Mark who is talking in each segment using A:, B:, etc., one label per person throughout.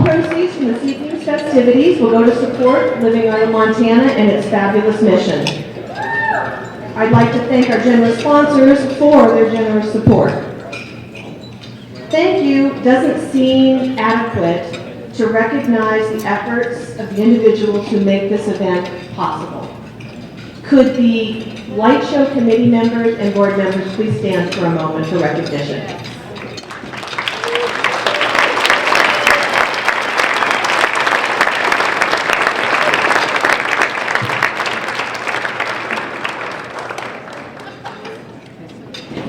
A: proceeds from this evening's festivities will go to support Living Art of Montana and its fabulous mission. I'd like to thank our generous sponsors for their generous support. Thank you doesn't seem adequate to recognize the efforts of the individuals who make this event possible. Could the light show committee members and board members please stand for a moment for recognition?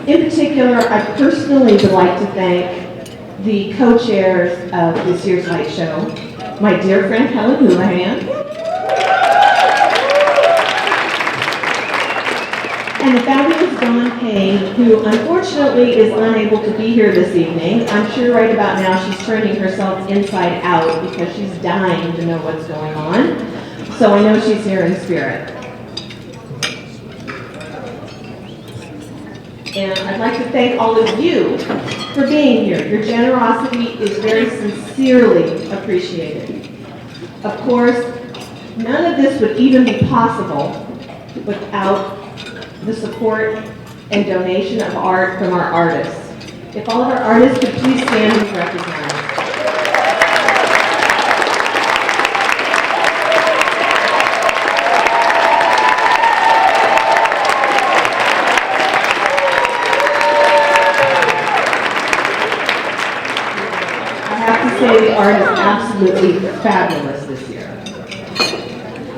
A: In particular, I personally would like to thank the co-chairs of this year's light show, my dear friend Helen Houlihan, and the fabulous Dawn Payne, who unfortunately is unable to be here this evening. I'm sure right about now she's turning herself inside out because she's dying to know what's going on. So I know she's here in spirit. And I'd like to thank all of you for being here. Your generosity is very sincerely appreciated. Of course, none of this would even be possible without the support and donation of art from our artists. If all of our artists could please stand and be recognized. The art is absolutely fabulous this year.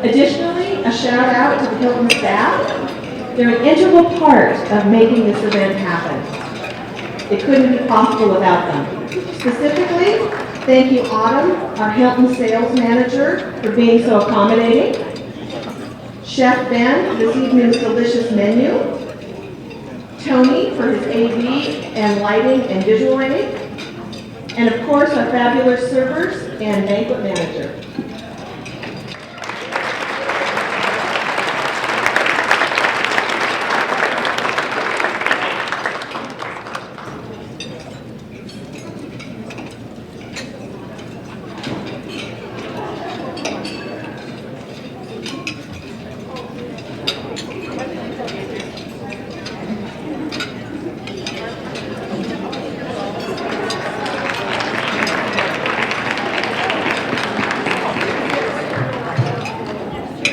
A: Additionally, a shout out to the Hilton staff. They're an integral part of making this event happen. It couldn't be possible without them. Specifically, thank you Autumn, our Hilton sales manager, for being so accommodating. Chef Ben, this evening's delicious menu. Tony for his AV and lighting and visual lighting. And of course, our fabulous servers and banquet manager.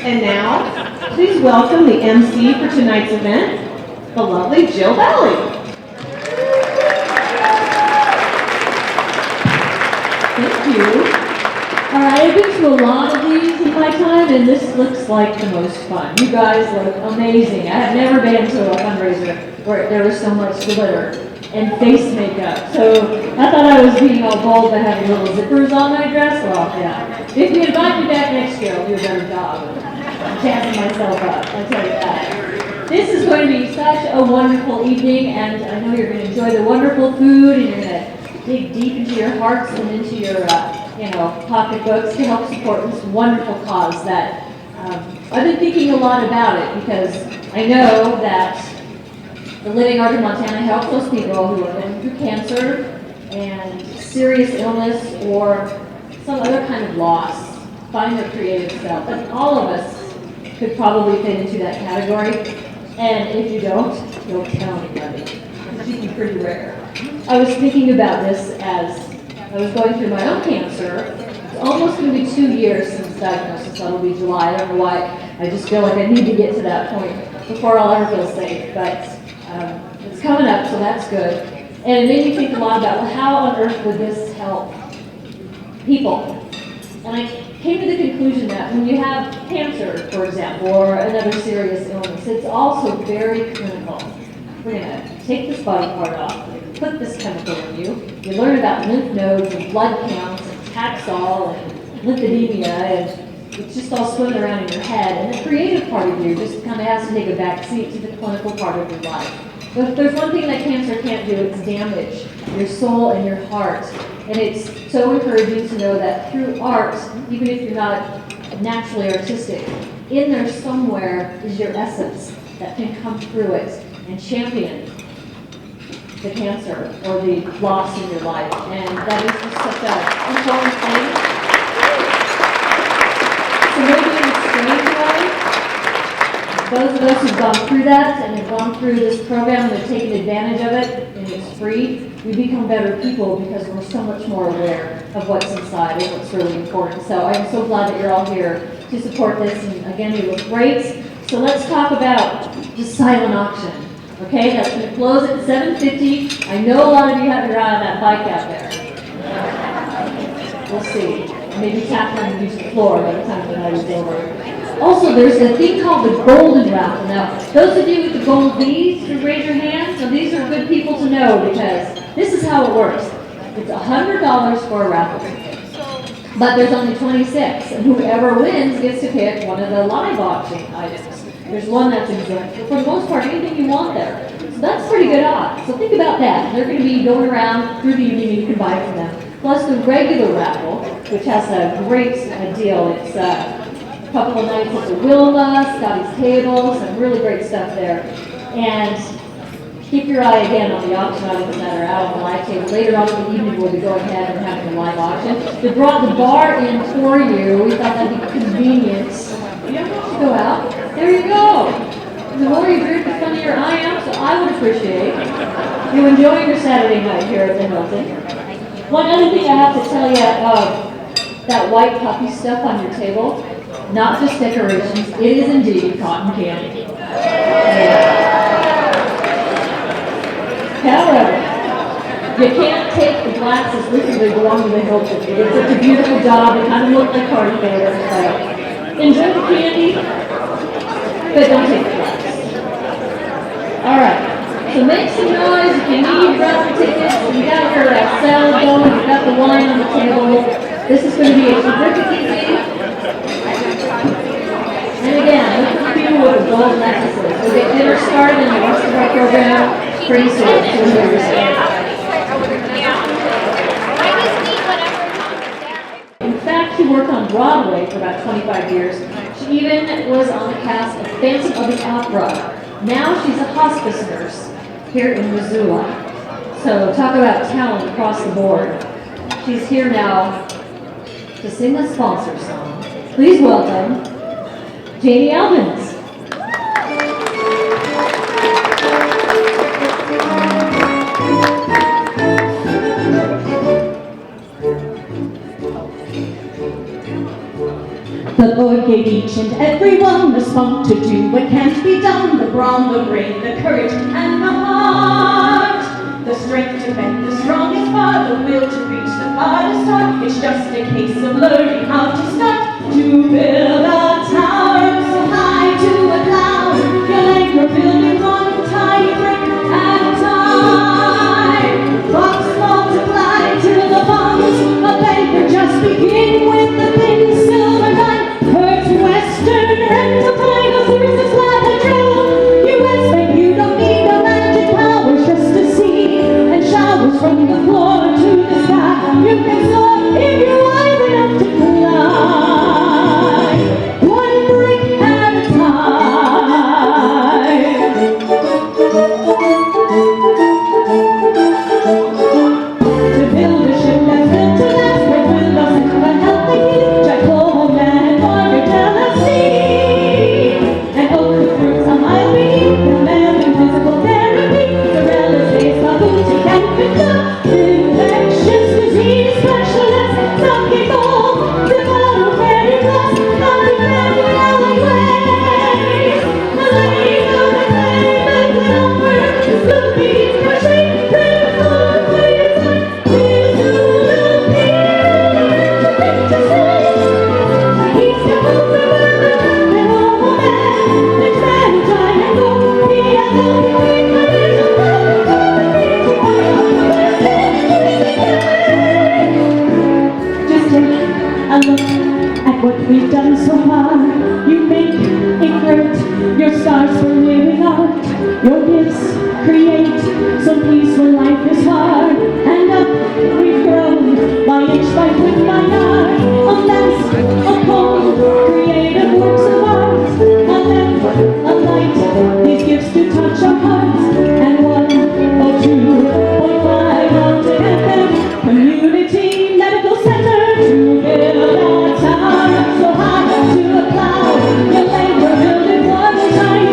A: And now, please welcome the MC for tonight's event, the lovely Jill Valley.
B: Thank you. All right, I've been to a lot of these in my time, and this looks like the most fun. You guys look amazing. I have never been to a fundraiser where there was so much glitter and face makeup. So I thought I was being all bold by having little zippers on my dress. Well, yeah. If you invite me back next year, I'll do a better job. I'm chancing myself up, I'll tell you that. This is going to be such a wonderful evening, and I know you're going to enjoy the wonderful food, and you're going to dig deep into your hearts and into your, pocketbooks to help support this wonderful cause that I've been thinking a lot about it because I know that the Living Art of Montana helps those people who are going through cancer and serious illness or some other kind of loss, find their creative self. And all of us could probably fit into that category. And if you don't tell anybody. It's pretty rare. I was thinking about this as I was going through my own cancer. It's almost going to be 2 years since diagnosis. That'll be July. I don't know why. I just feel like I need to get to that point before I'll ever feel safe. But it's coming up, so that's good. And it made me think a lot about, well, how on earth would this help people? And I came to the conclusion that when you have cancer, for example, or another serious illness, it's also very clinical. We're going to take this body part off, we're going to put this chemical in you. You learn about lymph nodes and blood counts and Taxol and lymphedemia, and it's just all swimming around in your head. And the creative part of you just kind of has to take a back seat to the clinical part of your life. But if there's one thing that cancer can't do, it's damage your soul and your heart. And it's so encouraging to know that through art, even if you're not naturally artistic, in there somewhere is your essence that can come through it and champion the cancer or the loss in your life. And that is just such an important thing. those of us who've gone through that and have gone through this program and have taken advantage of it, and it's free, we become better people because we're so much more aware of what's inside and what's really important. So I'm so glad that you're all here to support this, and again, you look great. So let's talk about the silent auction. Okay, that's going to close at 7:50. I know a lot of you have your eye on that bike out there. We'll see. Maybe Catherine will use the floor by the time the night is over. Also, there's a thing called the golden raffle. Now, those of you with the gold beads, who raise your hands. Now, these are good people to know because this is how it works. It's $100 for a raffle ticket, but there's only 26, and whoever wins gets to pick one of the live auction items. There's one that's exempt, but for the most part, anything you want there. So that's pretty good odds. So think about that. They're going to be going around through the evening, and you can buy from them. Plus the regular raffle, which has a great deal. It's a couple of nights at the Wilma, Scotty's Table, some really great stuff there. And keep your eye again on the auction items that are out on the live table. Later on in the evening, we'll be going ahead and having a live auction. They brought the bar in for you. We thought that'd be convenient. You don't have to go out. There you go. And the more you drink, the funnier I am, so I would appreciate you enjoying your Saturday night here at the Hilton. One other thing I have to tell you, that white puppy stuff on your table, not just decorations, it is indeed cotton candy. However, you can't take the glasses with you that belong to the Hilton. They did such a beautiful job, they kind of look like party favors, so enjoy the candy, but don't take the glasses. All right. So make some noise if you need raffle tickets. You got your cell going, you got the wine on the table. This is going to be a terrific evening. And again, look at the people with the gold necklaces. We'll get dinner started and the rest of our program pretty soon. So enjoy yourself. In fact, she worked on Broadway for about 25 years. She even was on the cast of Phantom of the Opera. Now she's a hospice nurse here in Missoula. So talk about talent across the board. She's here now to sing a sponsor song. Please welcome Janie Albans.
C: The Lord gave each and every one the spunk to do what can't be done, the brawn, the brain, the courage, and the heart. The strength to bend the strongest bar, the will to reach the farthest star. It's just a case of learning how to start to build a tower so high to a cloud. You'll anchor building one tiny brick at a time. Blocks multiply till the bonds of banker just begin with the thin silver line. Western rental titles, the business flag and drill. US Bank, you don't need no magic powers just to see. And showers from the floor to the sky. You can soar if you're wise enough to fly. One brick at a time. To build a ship that's built to last, with windows and a healthy heat. Jack Coleman and Margaret and oak fruits a mile beneath the lamp and physical therapy. Zorella's face, my boutique and pizza. Infectious disease specialist, stocking gold, the bottle very glass, nothing family alleyways. The lady of the claim and the number, the beat country, the floor, waiting time, he's the over. Just take a look at what we've done so far. You make it great, your stars for living art. Your gifts create some peace when life is hard. And up we've grown by inch by foot by yard. A lens, a poem, creative works of art. A lamp, a light, these gifts to touch our hearts. And 102.5 Mountain FM, Community Medical Center, to build a tower so high to a cloud. You'll anchor building one tiny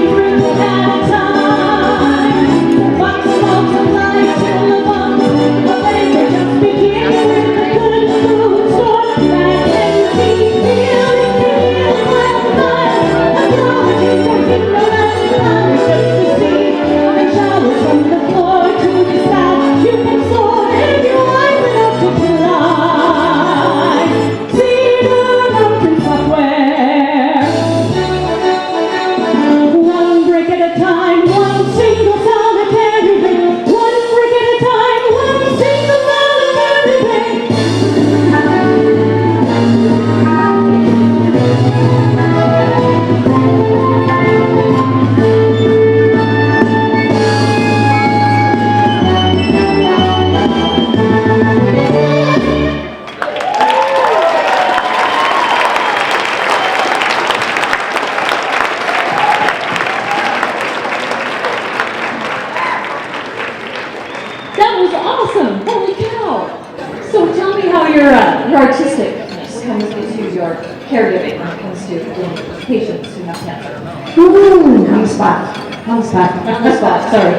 B: advocate when it comes to patients who have cancer?
A: Ooh, on the spot, on the spot.
B: On the spot, sorry.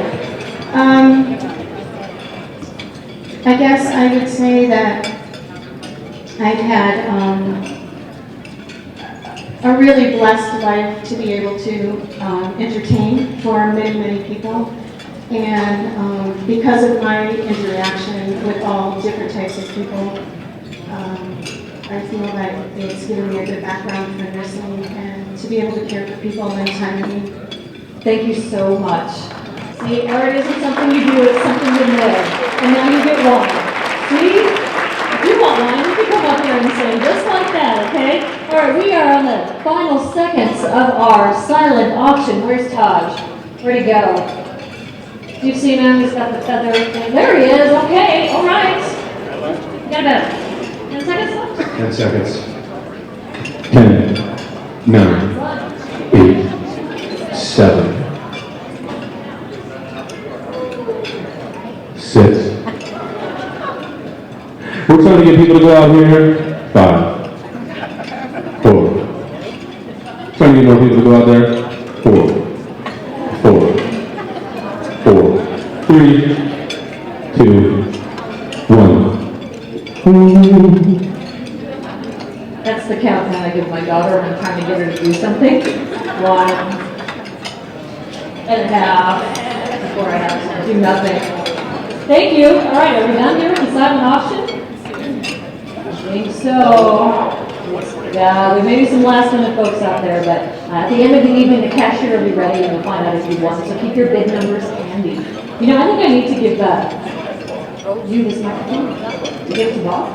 A: I guess I would say that I've had a really blessed life to be able to entertain for many, many people. And because of my interaction with all different types of people, I feel like it's given me a good background for nursing and to be able to care for people in time of need.
B: Thank you so much. See, art isn't something you do, it's something you live. And now you get one. See? If you want one, you can come up here and sing just like that, okay? All right, we are on the final seconds of our silent auction. Where's Taj? Where'd he go? Do you see him? He's got the feather thing. There he is. Okay, all right. You got about 10 seconds left?
D: 10 seconds. 10, 9, 8, 7, 6. We're trying to get people to go out here. 5, 4. Trying to get more people to go out there. 4, 3, 2, 1.
B: That's the countdown I give my daughter when I'm trying to get her to do something. 1.5 before I have to do nothing. Thank you. All right, are we done here with the silent auction? I think so. Yeah, there may be some last minute folks out there, but at the end of the evening, the cashier will be ready and we'll find out if you won. So keep your bid numbers handy. You know, I think I need to give you this microphone. To give to Bob?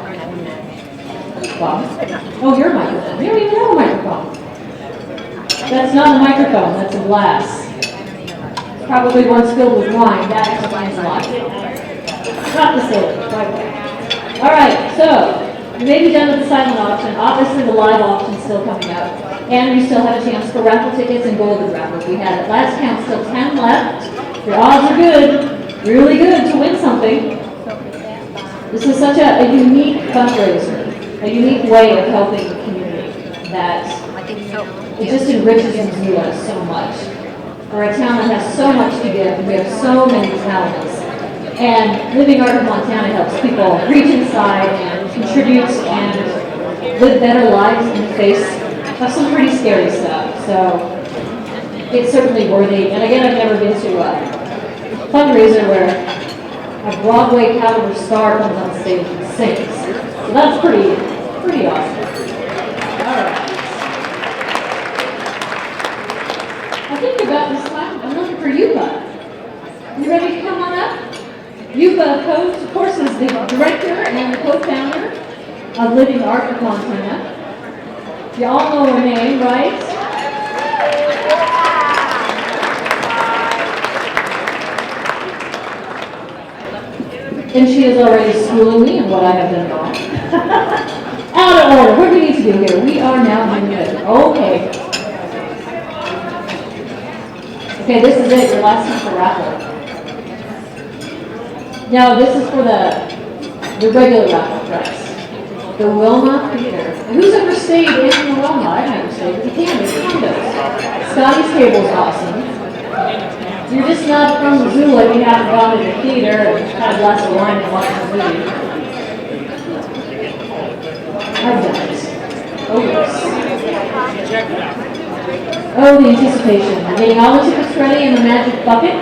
B: Bob? Oh, your microphone. We don't even have a microphone. That's not a microphone, that's a glass. Probably one's filled with wine. That explains a lot. Not the same. Right. All right, so we may be done with the silent auction. Obviously, the live auction's still coming up. And we still have a chance for raffle tickets and golden raffles. We had at last count still 10 left. Your odds are good, really good to win something. This is such a unique fundraiser, a unique way of helping the community that it just enriches Missoula so much. We're a town that has so much to give, we have so many talents. And Living Art of Montana helps people reach inside and contribute and live better lives in the face of some pretty scary stuff. So it's certainly worthy. And again, I've never been to a fundraiser where a Broadway caliber star comes on stage and sings. So that's pretty awesome. All right. I think about this time, I'm looking for Yuba. You ready to come on up? Yuba Coates, of course, is the director and the co-founder of Living Art of Montana. You all know her name, right? And she is already schooling me in what I have done wrong. Out of order. What do we need to do here? We are now doing good. Okay. Okay, this is it. Your last time for raffle. No, this is for the regular raffle price. The Wilma Theater. Who's ever stayed in the Wilma? I've never stayed, but you can. It's condos. Scotty's Table's awesome. You're just not from Missoula if you haven't gone to the theater and had a glass of wine and watched the movie. I've done it. Oh, yes. Oh, the anticipation. I'm getting all the tickets ready in the magic bucket.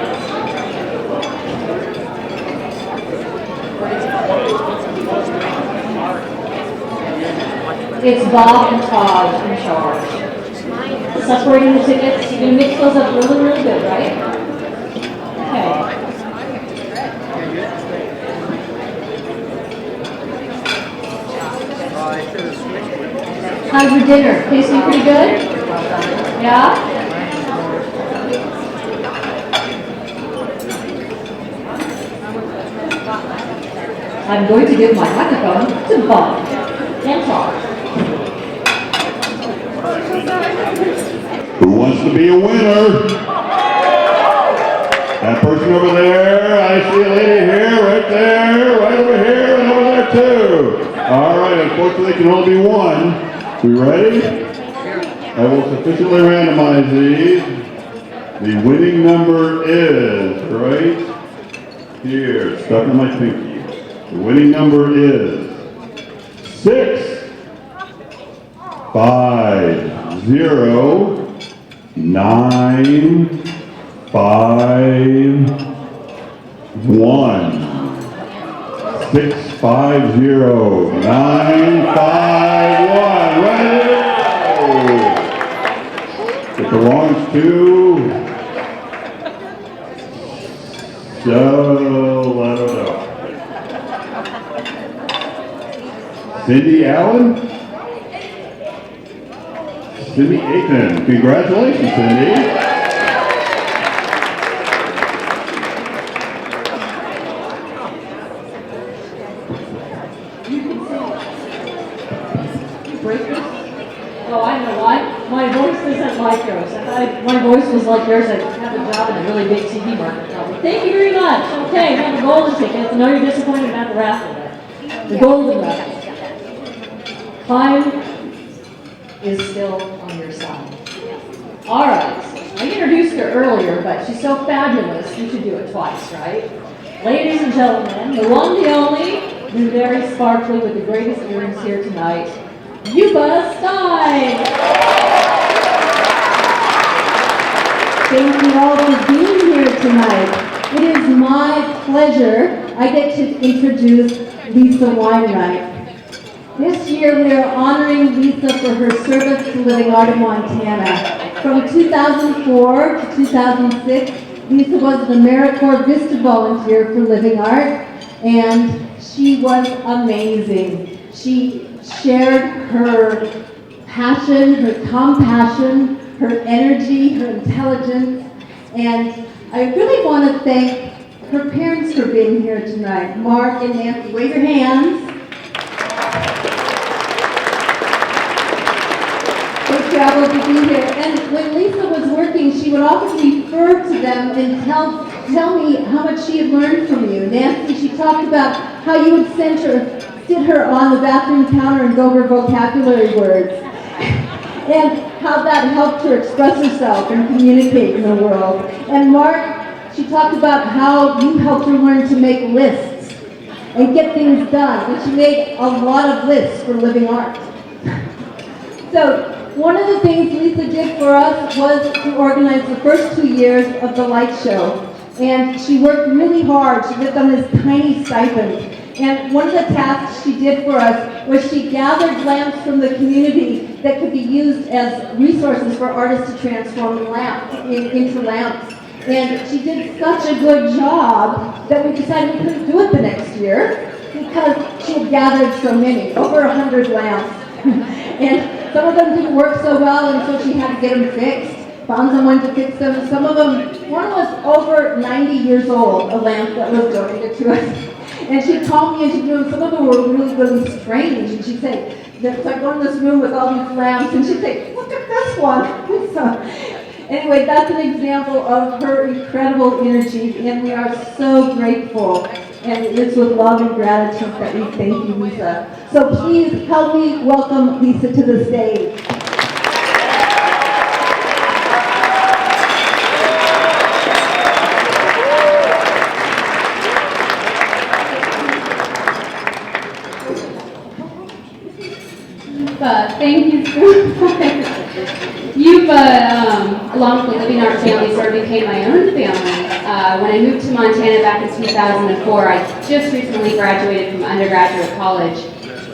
B: It's Bob and Todd in charge. Separating the tickets. You're going to mix those up really, really good, right? Okay. How's your dinner? Tasting pretty good? Yeah? I'm going to give my microphone to Bob and Todd.
E: Who wants to be a winner? That person over there, I see a lady here, right there, right over here, and over there too. All right, unfortunately, it can only be one. We ready? I will sufficiently randomize these. The winning number is right here, stuck in my pinky. The winning number is 6, 5, 0, 9, 5, 1. 6, 5, 0, 9, 5, 1. Right. It belongs to Cindy Allen? Cindy Aiken. Congratulations, Cindy.
B: Oh, I know why. My voice isn't like yours. If my voice was like yours, I'd have a job in a really big TV market probably. Thank you very much. Okay, we have the golden tickets. I know you're disappointed about the raffle there. The golden raffle. Time is still on your side. All right. I introduced her earlier, but she's so fabulous, you should do it twice, right? Ladies and gentlemen, the one, the only, the very sparkly with the greatest earrings here tonight, Yuba Stein.
C: Thank you all for being here tonight. It is my pleasure. I get to introduce Lisa Weinreich. This year we are honoring Lisa for her service to Living Art of Montana. From 2004 to 2006, Lisa was the AmeriCorps Vista Volunteer for Living Art, and she was amazing. She shared her passion, her compassion, her energy, her intelligence, and I really want to thank her parents for being here tonight. Mark and Nancy, wave your hands. They traveled to be here, and when Lisa was working, she would often refer to them and tell me how much she had learned from you. Nancy, she talked about how you would sit her on the bathroom counter and go over vocabulary words, and how that helped her express herself and communicate in the world. And Mark, she talked about how you helped her learn to make lists and get things done, and she made a lot of lists for Living Art. So one of the things Lisa did for us was to organize the first 2 years of the light show. And she worked really hard. She lived on this tiny stipend. And one of the tasks she did for us was she gathered lamps from the community that could be used as resources for artists to transform into lamps. And she did such a good job that we decided we couldn't do it the next year because she had gathered so many, over 100 lamps. And some of them didn't work so well, and so she had to get them fixed. Found someone to fix them. Some of them, one was over 90 years old, a lamp that was donated to us. And she'd call me and she'd do, some of them were really strange. And she'd say, it's like going in this room with all these lamps. And she'd say, look at this one. So, anyway, that's an example of her incredible energy. And we are so grateful. And it's with love and gratitude that we thank you, Lisa. So please help me welcome Lisa to the stage.
F: Thank you so much. You've, along with the Living Art family, sort of became my own family. When I moved to Montana back in 2004, I just recently graduated from undergraduate college.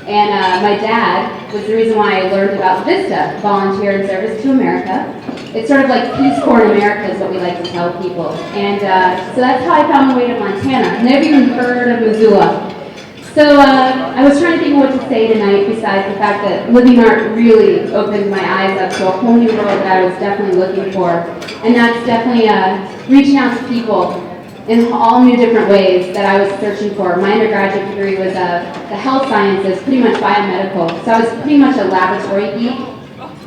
F: And my dad was the reason why I learned about VISTA, Volunteer in Service to America. It's sort of like Peace Corps in America is what we like to tell people. And so that's how I found my way to Montana. Never even heard of Missoula. So I was trying to think of what to say tonight besides the fact that Living Art really opened my eyes up to a whole new world that I was definitely looking for. And that's definitely reaching out to people in all new different ways that I was searching for. My undergraduate degree was the health sciences, pretty much biomedical. So I was pretty much a laboratory geek.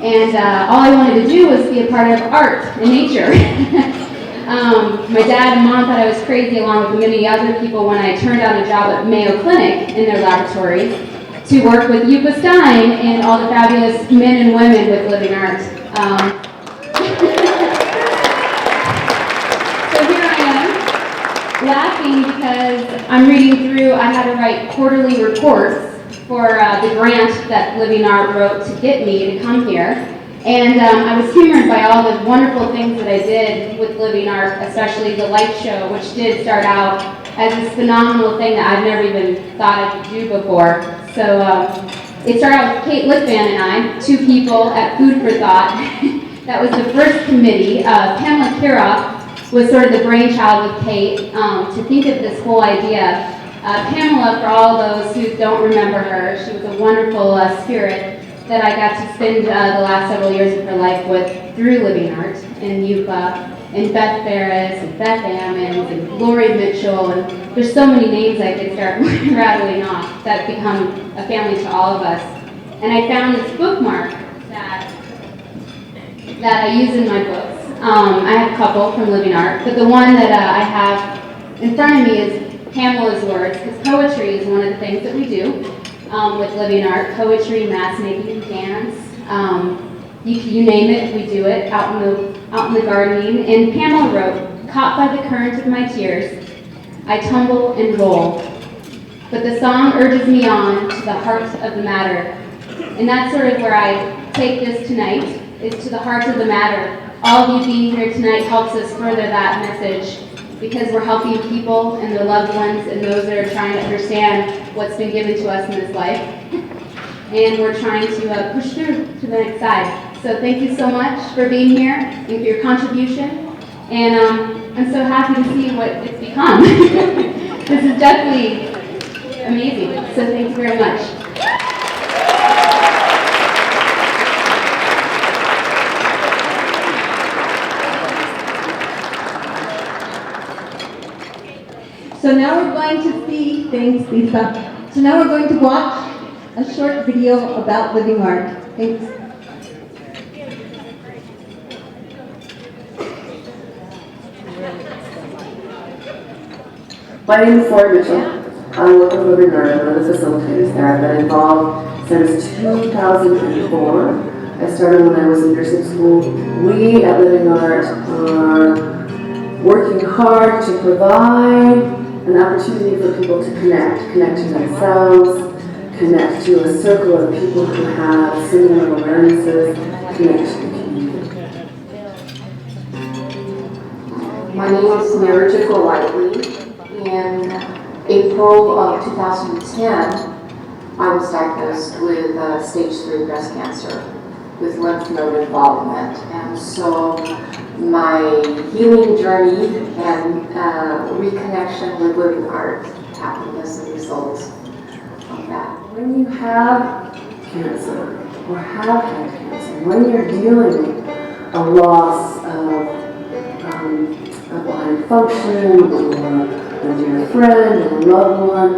F: And all I wanted to do was be a part of art and nature. My dad and mom thought I was crazy, along with many other people, when I turned down a job at Mayo Clinic in their laboratories to work with Yuba Stein and all the fabulous men and women with Living Art. So here I am, laughing because I'm reading through, I had to write quarterly reports for the grant that Living Art wrote to get me to come here. And I was humored by all the wonderful things that I did with Living Art, especially the light show, which did start out as this phenomenal thing that I've never even thought I could do before. So it started out with Kate Lickvan and I, two people at Food for Thought. That was the first committee. Pamela Kiroff was sort of the brainchild with Kate to think of this whole idea. Pamela, for all those who don't remember her, she was a wonderful spirit that I got to spend the last several years of her life with through Living Art in Yupa, and Beth Ferris, and Beth Ammons, and Lori Mitchell, and there's so many names I could start rattling off that become a family to all of us. And I found this bookmark that I use in my books. I have a couple from Living Art, but the one that I have in front of me is Pamela's words, because poetry is one of the things that we do with Living Art. Poetry, mass making, dance, you name it, we do it out in the gardening. And Pamela wrote, "Caught by the current of my tears, I tumble and roll. But the song urges me on to the heart of the matter." And that's sort of where I take this tonight, is to the heart of the matter. All of you being here tonight helps us further that message, because we're helping people and their loved ones and those that are trying to understand what's been given to us in this life. And we're trying to push through to the next side. So thank you so much for being here and for your contribution. And I'm so happy to see what it's become. This is definitely amazing. So thank you very much.
C: So now we're going to see, thanks Lisa. So now we're going to watch a short video about Living Art. Thanks.
G: My name is Lori Mitchell. I work with Living Art. I'm one of the facilitators there. I've been involved since 2004. I started when I was in nursing school. We at Living Art are working hard to provide an opportunity for people to connect to themselves, connect to a circle of people who have similar awarenesses, connect to the community.
H: My name is Marija Golightly. In April of 2010, I was diagnosed with stage 3 breast cancer with lymph node involvement. And so my healing journey and reconnection with Living Art happened as a result of that.
G: When you have cancer or have had cancer, when you're dealing with a loss of a blind function or a dear friend or a loved one,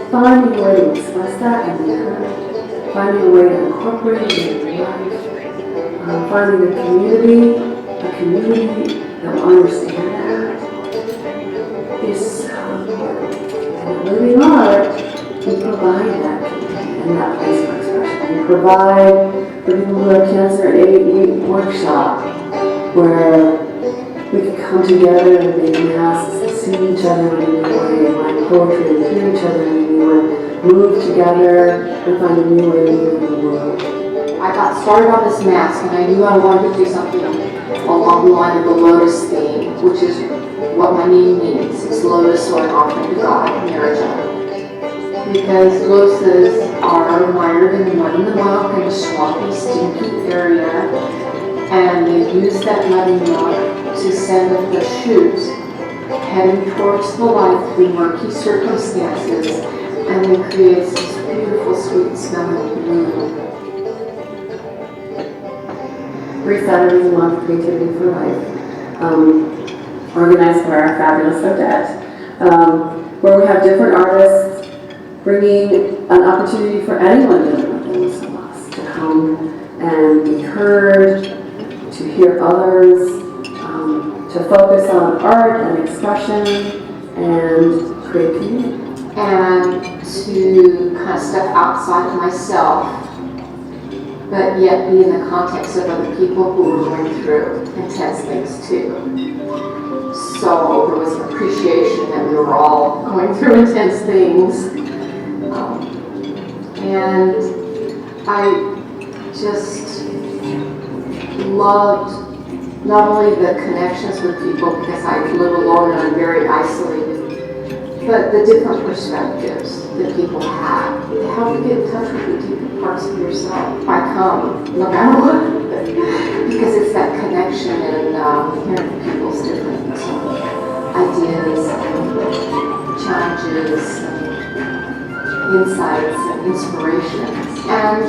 G: finding a way to express that and be heard, finding a way to incorporate it in your life, finding a community that will understand that is so important. And at Living Art, we provide that community and that place for expression. We provide for people who have cancer an 8-week workshop where we can come together and make masks, see each other in a new way, write poetry and hear each other in a new way, move together and find a new way to live in the world.
H: I got started on this mask and I knew I wanted to do something along the line of the lotus theme, which is what my name means. It's lotus, or an offering to God, Marija. Because lotuses are mired in mud in the muck in a swampy, stinky area, and they use that mud and muck to send up the shoot heading towards the light through murky circumstances, and it creates this beautiful, sweet smelling bloom.
G: 3 Saturdays a month, Creativity for Life, organized by our fabulous Odette, where we have different artists bringing an opportunity for anyone dealing with illness and loss to come and be heard, to hear others, to focus on art and expression and create community.
H: And to kind of step outside of myself but yet be in the context of other people who were going through intense things too. So there was an appreciation that we were all going through intense things. And I just loved not only the connections with people, because I live alone and I'm very isolated, but the different perspectives that people have. They help you get in touch with the deeper parts of yourself. I come, no matter what, because it's that connection and hearing people's different ideas and challenges and insights and inspirations. And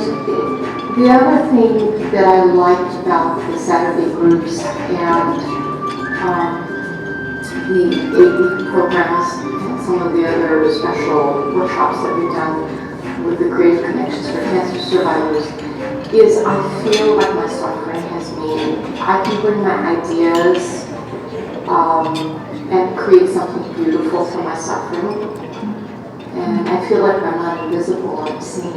H: the other thing that I liked about the Saturday groups and the 8-week programs and some of the other special workshops that we've done with the Creative Connections for Cancer Survivors is I feel like my suffering has meaning. I can bring my ideas and create something beautiful from my suffering. And I feel like I'm not invisible, I'm seen.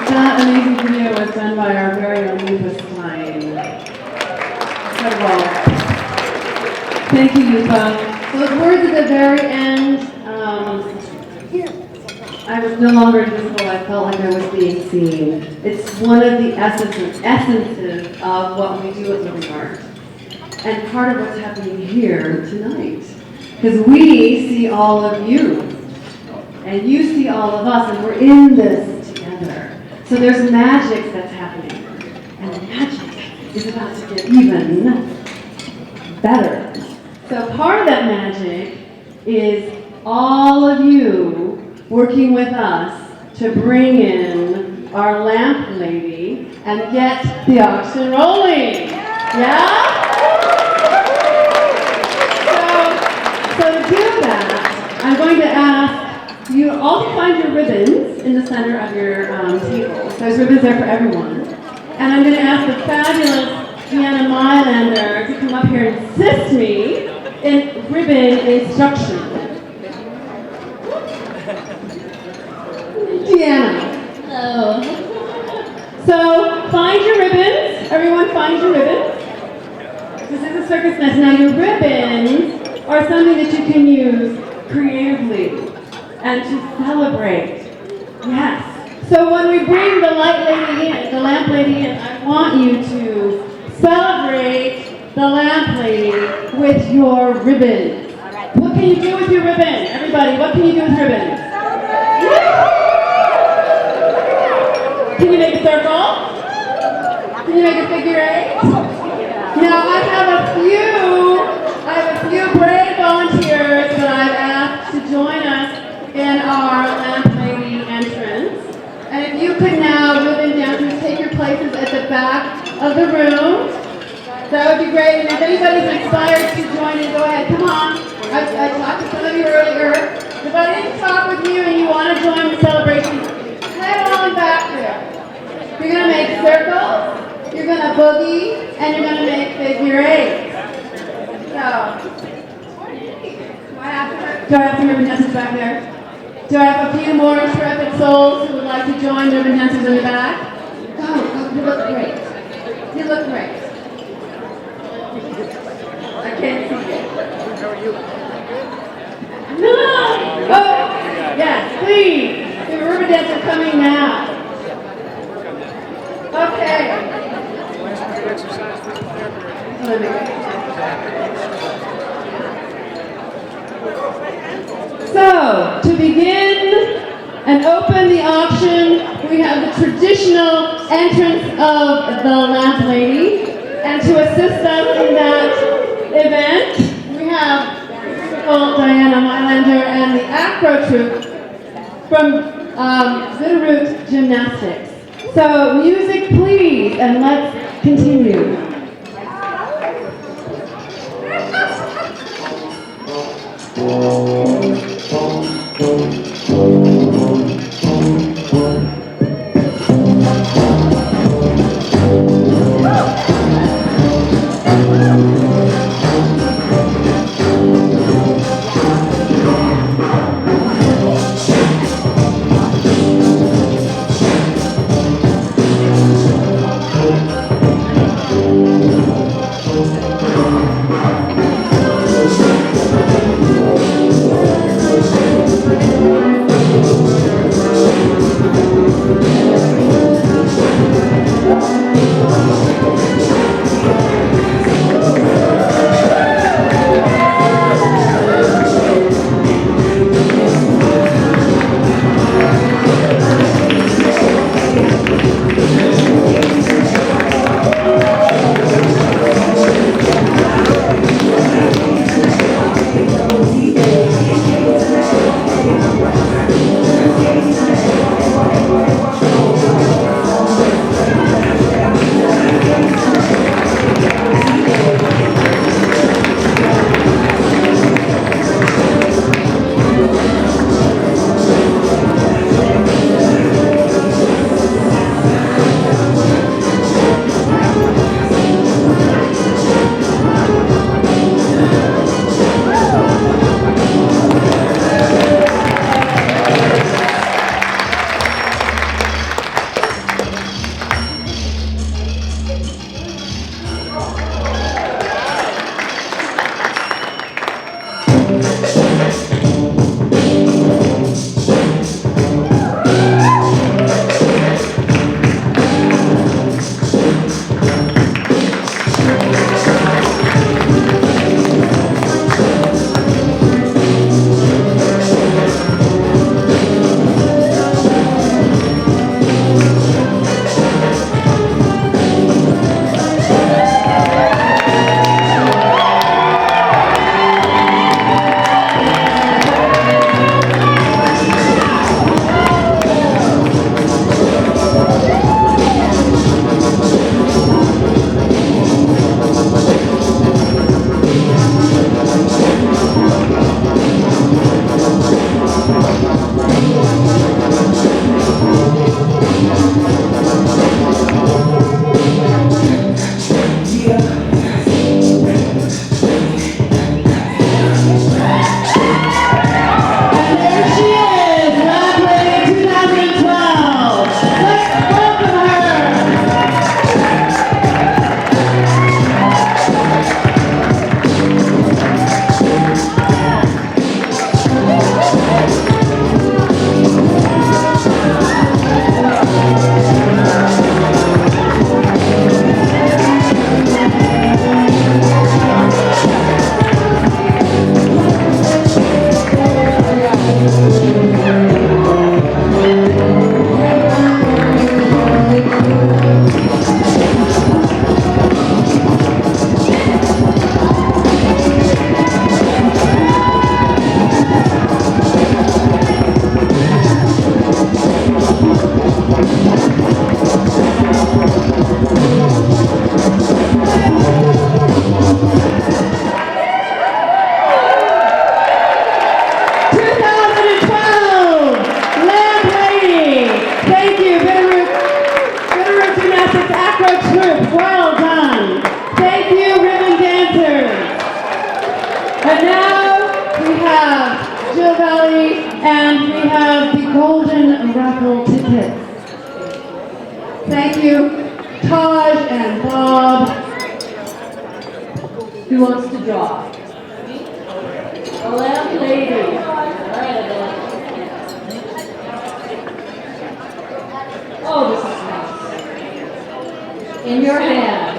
A: That amazing video was done by our very own Yupa Stein. Incredible. Thank you, Yupa. Those words at the very end, I was no longer invisible, I felt like I was being seen. It's one of the essences of what we do at Living Art. And part of what's happening here tonight. Because we see all of you. And you see all of us, and we're in this together. So there's magic that's happening, and the magic is about to get even better. So part of that magic is all of you working with us to bring in our lamp lady and get the auction rolling. Yeah? So to do that, I'm going to ask you all to find your ribbons in the center of your table. There's ribbons there for everyone. And I'm going to ask the fabulous Deanna Mylander to come up here and assist me in ribbon instruction. Deanna.
B: Hello.
A: So find your ribbons. Everyone find your ribbons. This is a circus nest. Now your ribbons are something that you can use creatively and to celebrate. Yes. So when we bring the light lady in, the lamp lady in, I want you to celebrate the lamp lady with your ribbons. What can you do with your ribbon? Everybody, what can you do with ribbons? Can you make a circle? Can you make a figure eight? Now I have a few brave volunteers that I've asked to join us in our lamp lady entrance. And if you could now, ribbon dancers, take your places at the back of the room, that would be great. And if anybody's inspired to join in, go ahead. Come on. I talked to some of you earlier. If I didn't talk with you and you want to join the celebration, head on back there. You're going to make circles, you're going to boogie, and you're going to make figure eights. So, do I have some ribbon dancers back there? Do I have a few more intrepid souls who would like to join ribbon dancers in the back? Go, you look great. You look great. I can't see you. No! Oh, yes, please. The ribbon dancers are coming now. Okay. So, to begin
I: and open the auction, we have the traditional entrance of the lamp lady. And to assist us in that event, we have Diana Mylander and the acro troupe from Bitterroot Gymnastics. So music please, and let's continue. And we have the golden raffle tickets. Thank you, Taj and Bob. Who wants to draw? The lamp lady. Oh, this is nice. In your hand,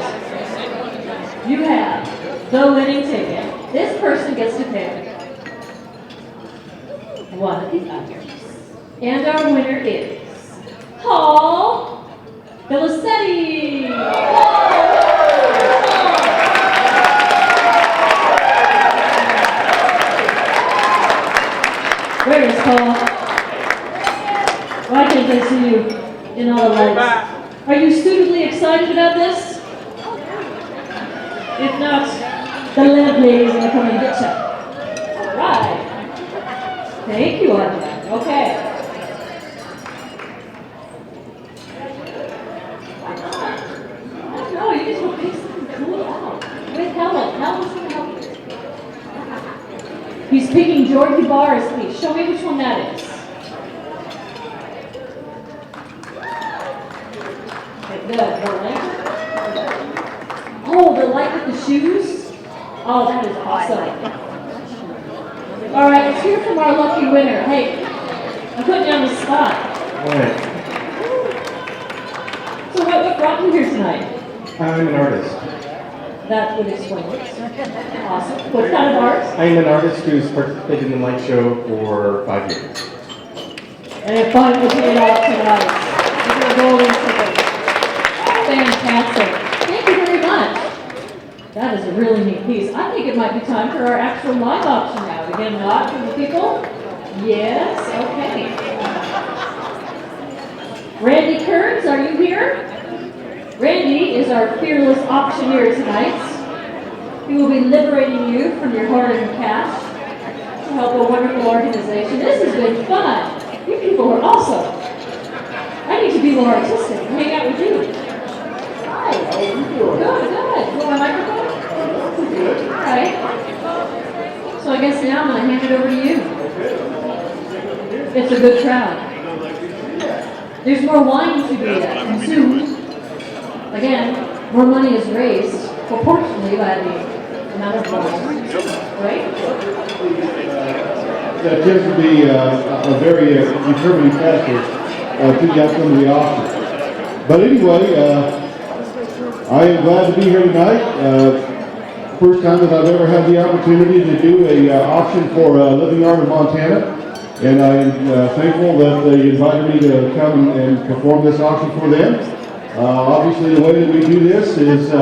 I: you have the winning ticket. This person gets to pick one of these items.
B: And our winner is Paul Felicetti. Where is Paul? Why can't I see you in all the lights? Are you suitably excited about this? If not, the lamp lady's gonna come and get you. All right. Thank you, Arthur. Okay. Why not? I don't know, you just want to pick something cool out. With Helen. Helen's gonna help you. He's picking Georgie Barr's piece. Show me which one that is. Okay, good. The light? Oh, the light with the shoes? Oh, that is awesome. All right, let's hear from our lucky winner. Hey, I'm putting you on the spot. So what brought you here tonight?
J: I'm an artist.
B: That would explain it. Awesome. What kind of art?
J: I'm an artist who's participated in the light show for 5 years.
B: And it finally paid off tonight. With a golden ticket. Fantastic. Thank you very much. That is a really neat piece. I think it might be time for our actual live auction now. Again, nod from the people. Yes, okay. Randy Kearns, are you here? Randy is our fearless auctioneer tonight. He will be liberating you from your hoarding cash to help a wonderful organization. This has been fun. You people are awesome. I need to be more artistic and hang out with you. Hi. How are you doing? Good. You want my microphone? All right. So I guess now I'm going to hand it over to you. It's a good crowd. There's more wine to be consumed. Again, more money is raised proportionally by the amount of wine. Right?
K: That tends to be a very determining factor to the outcome of the auction. But anyway, I am glad to be here tonight. First time that I've ever had the opportunity to do a auction for Living Art of Montana. And I am thankful that they invited me to come and perform this auction for them. Obviously, the way that we do this is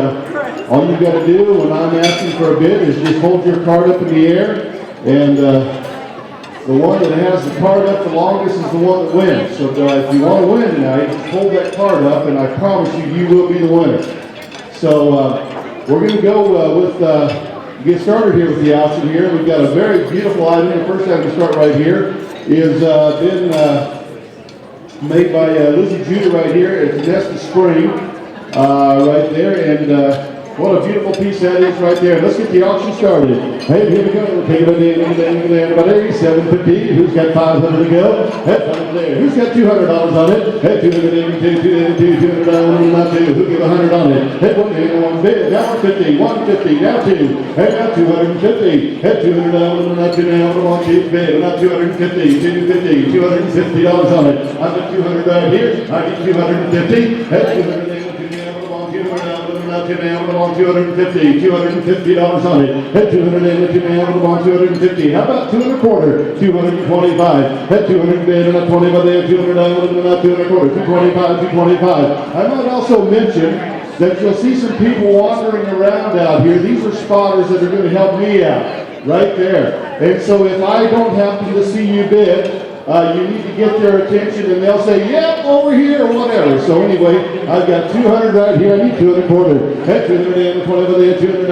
K: all you've got to do when I'm asking for a bid is just hold your card up in the air, and the one that has the card up the longest is the one that wins. So if you want to win tonight, just hold that card up, and I promise you, you will be the winner. So we're going to go get started here with the auction here. We've got a very beautiful item. The first item to start right here is been made by Lizzie Judah right here. It's a Nest of Spring right there, and what a beautiful piece that is right there. Let's get the auction started. Hey, here we go. Take it everybody. $750. Who's got $500 to go? Head there. Who's got $200 on it? Head $200. Who give $100 on it? Head one bid. Now $150. $150. Now two. Head now $250. Head $200. Not two now. One cheap bid. Not $250. $250. $250 on it. I've got $200 right here. I get $250. Head $200. $250 on it. Head $250. How about $225? $225. Head $200 $20 by there. $200 $225. I might also mention that you'll see some people wandering around out here. These are spotters that are going to help me out right there. And so if I don't happen to see you bid, you need to get their attention, and they'll say, yep, over here, or whatever. So anyway, I've got 200 right here. I need 225. Head 200 $20 by there, 200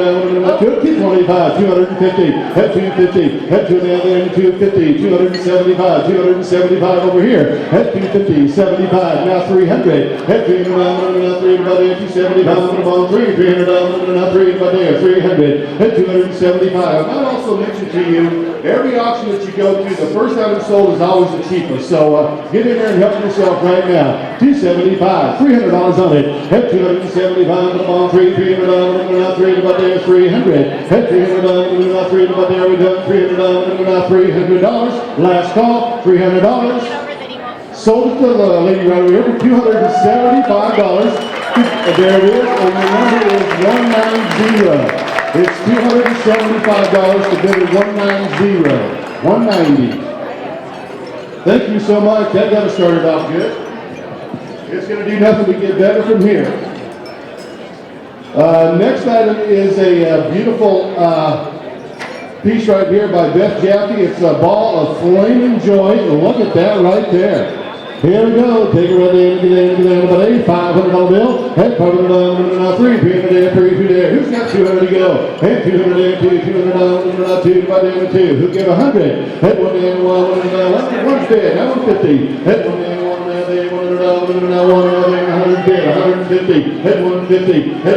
K: $225, 250. Head 250. Head 250. 275. 275 over here. Head 250. 75. Now 300. Head 300 by there, 275. $300 by there, 300. Head 275. I might also mention to you, every auction that you go to, the first item sold is always the cheapest. So get in there and help yourself right now. $275, $300 on it. Head $275 on $300 by there, 300. Head $300 $300 by there, we done $300. Last call, $300. Sold it to the lady right over here for $275. There it is, and the number is 190. It's $275 to bid at 190. 190. Thank you so much. That got us started off good. It's going to do nothing but get better from here. Next item is a beautiful piece right here by Beth Jaffe. It's a ball of flaming joy. Look at that right there. Here we go. Take it right there, get in, about $500 bill. Hey, $500, $300, Who's got 200 to go? Hey, $200, $200, by the two. Who give 100? Hey, one day, one's dead. Now 150. Hey, one day, $100, $150. Hey, 150. Hey,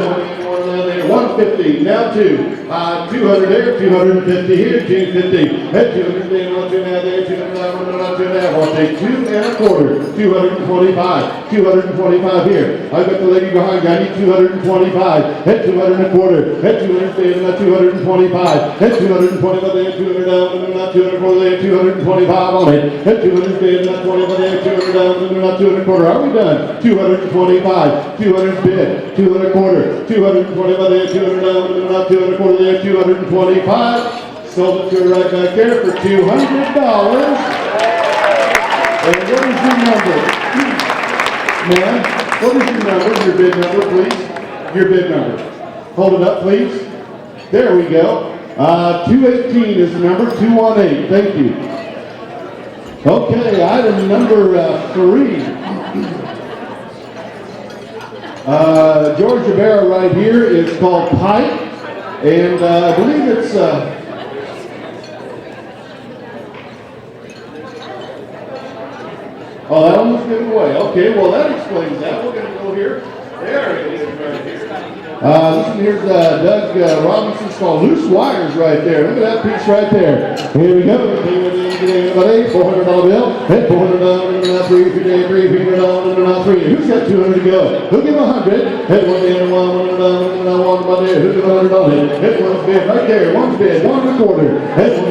K: 150. Now two. 200 there, 250 here, 250. Hey, 200 there, 1 there, 200 there, I'll take 2 and a quarter. 225. 225 here. I've got the lady behind me. I need 225. Hey, 200 and a quarter. Hey, 200 there, 225. Hey, 225 there, 200 down, 200 quarter there, 225 on it. Hey, 200 there, 25 there, 200 down, 200 quarter. Are we done? 225. 200 bid. 200 quarter. 225 there, 200 down, 200 quarter there, 225. Sold it to her right back there for $200. And what is your number? Ma'am, what is your number? Your bid number, please. Your bid number. Hold it up, please. There we go. 218 is the number, 218. Thank you. Okay, item number 3. Georgia Barrow right here is called Pipe. And I believe it's... Oh, that one was given away. Okay, well that explains that. We're going to go here. There it is right here. This one here's Doug Robinson's called Loose Wires right there. Look at that piece right there. Here we go. $400 bill. Hey, $400, $300. Who's got 200 to go? Who give 100? Hey, one there, one by there. Who give $100? Hey, one's bid right there. One's bid, 1 and a quarter. Hey, $1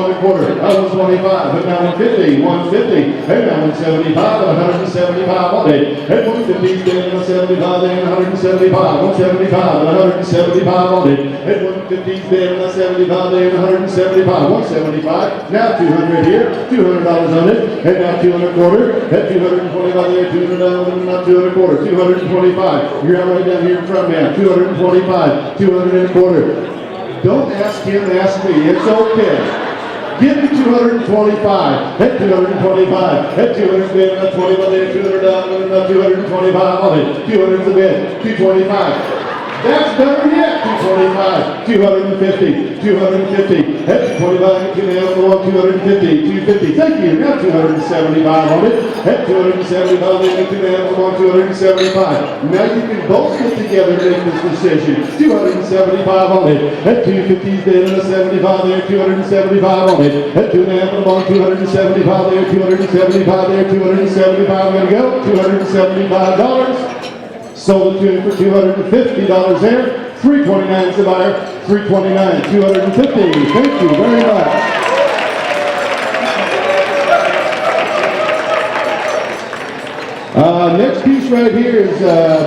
K: and a quarter. I was 25, but now 150, 150. Hey, now 175, 175 on it. Hey, 150, 175, then 175, 175, 175 on it. Hey, 150, then 175, then 175, 175. Now 200 here, $200 on it. Hey, now 200 quarter. Hey, 225 there, $200, not 200 quarter, 225. You're out right down here in front, man. 225, 200 and a quarter. Don't ask him, ask me. It's okay. Give me 225. Hit 225. Hit 200 bid. 21 there. 200 down. 225 on it. 200 is the bid. 225. That's better yet. 225. 250. 250. Hit 25. 250. 250. Thank you. Now 275 on it. Hit 275. Then 275. Now you can both get together and make this decision. 275 on it. Hit 250's bid. 75 there. 275 on it. Hit 2.5 on 275 there. 275 there. 275. I'm going to go. $275. Sold it to him for $250 there. $329 is the buyer. $329. $250. Thank you very much. Next piece right here is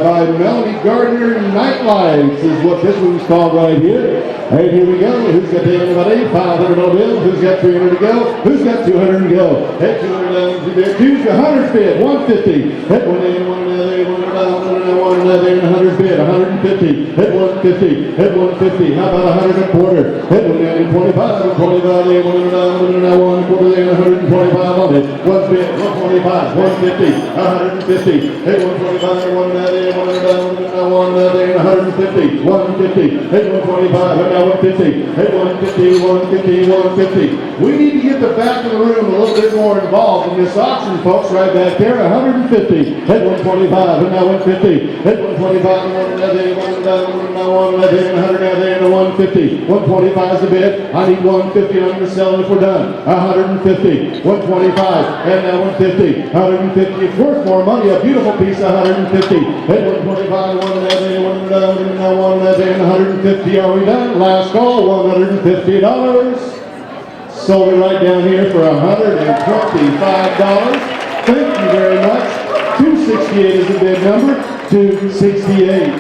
K: by Melanie Gardner. Nightlights is what this one's called right here. Hey, here we go. Who's got anybody? $500 bill. Who's got 300 to go? Who's got 200 to go? Hey, 200 there. Two's the 100 bid. 150. Hit one in, one another, one another, 100 bid. 150. Hit 150. Hit 150. How about 100 and a quarter? Hit one in, 25. 25 there. 1 quarter there. 125 on it. One bid. 125. 150. 150. Hit 125. 1 there. 1 there. 150. 150. Hit 125. 150, hit 150, 150, 150. We need to get the back of the room a little bit more involved in this auction, folks, right back there. 150, hit 125, and now 150, hit 125, and 150. 125 is the bid. I need 150, I'm going to sell it if we're done. 150, 125, and now 150, 150. It's worth more money, a beautiful piece, 150. Hit 125, 150. Are we done? Last call, $150. Sold it right down here for $125. Thank you very much. 268 is the bid number. 268.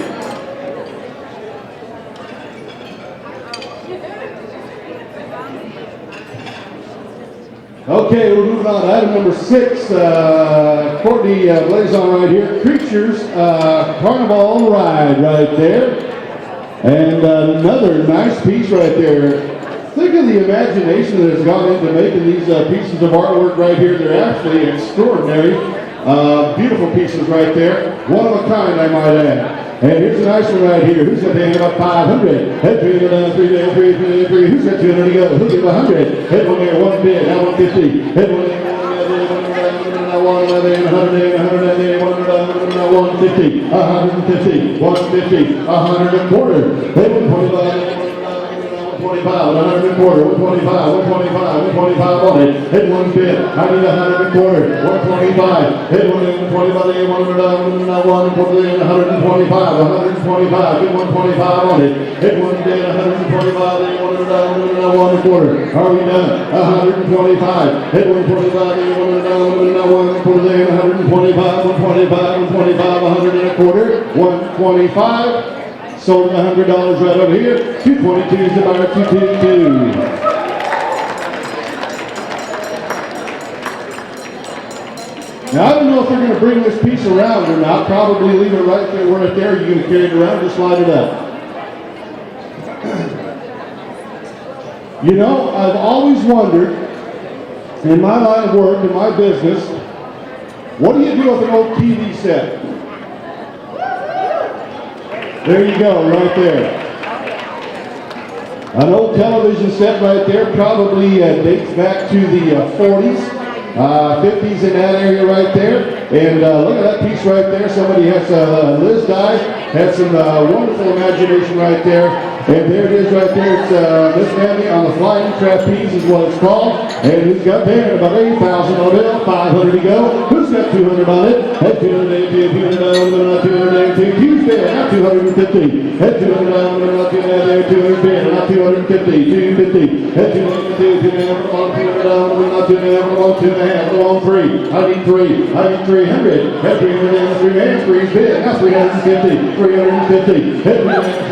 K: Okay, we're moving on to item number 6. Courtney Blazon right here. Creatures Carnival Ride right there. And another nice piece right there. Think of the imagination that has gone into making these pieces of artwork right here. They're actually extraordinary. Beautiful pieces right there. One of a kind, I might add. And here's a nice one right here. Who's got the hand about 500? Head 300 down, 3 down, 3, 3, 3. Who's got 200 to go? Who'll give 100? Head one there, one bid, now 150. Head one there, one another, 100, 100, 150, 150, 150, 100 and quarter. Head 125. 125, 100 and quarter, 125, 125, 125 on it. Hit one bid. I need 100 and quarter, 125. Hit one in 125, 125, 125. Hit 125 on it. Hit one bid, 125, 1 and quarter. Are we done? 125. Hit 125, 1 quarter, 125, 125, 100 and a quarter, 125. Sold at $100 right over here. 222 is the buyer, 222. Now I don't know if they're going to bring this piece around or not. Probably leave it right there where it's there. You can carry it around, just slide it up. You know, I've always wondered, in my line of work, in my business, what do you do with an old TV set? There you go, right there. An old television set right there, probably dates back to the 40s, 50s in that area right there. And look at that piece right there. Somebody has, Liz Dye, had some wonderful imagination right there. And there it is right there. It's Miss Mandy on the flying trapeze is what it's called. And who's got there? About 8,000 on it, 500 to go. Who's got 200 on it? Head 200, 200, 200, Tuesday, not 250. Head 200, 200, 200, not 250, 250. Head 200, 200, 200, 3. I need 3. I need 300. Head 300, 3 man, 3 bid. Now 350, 350. Head 300,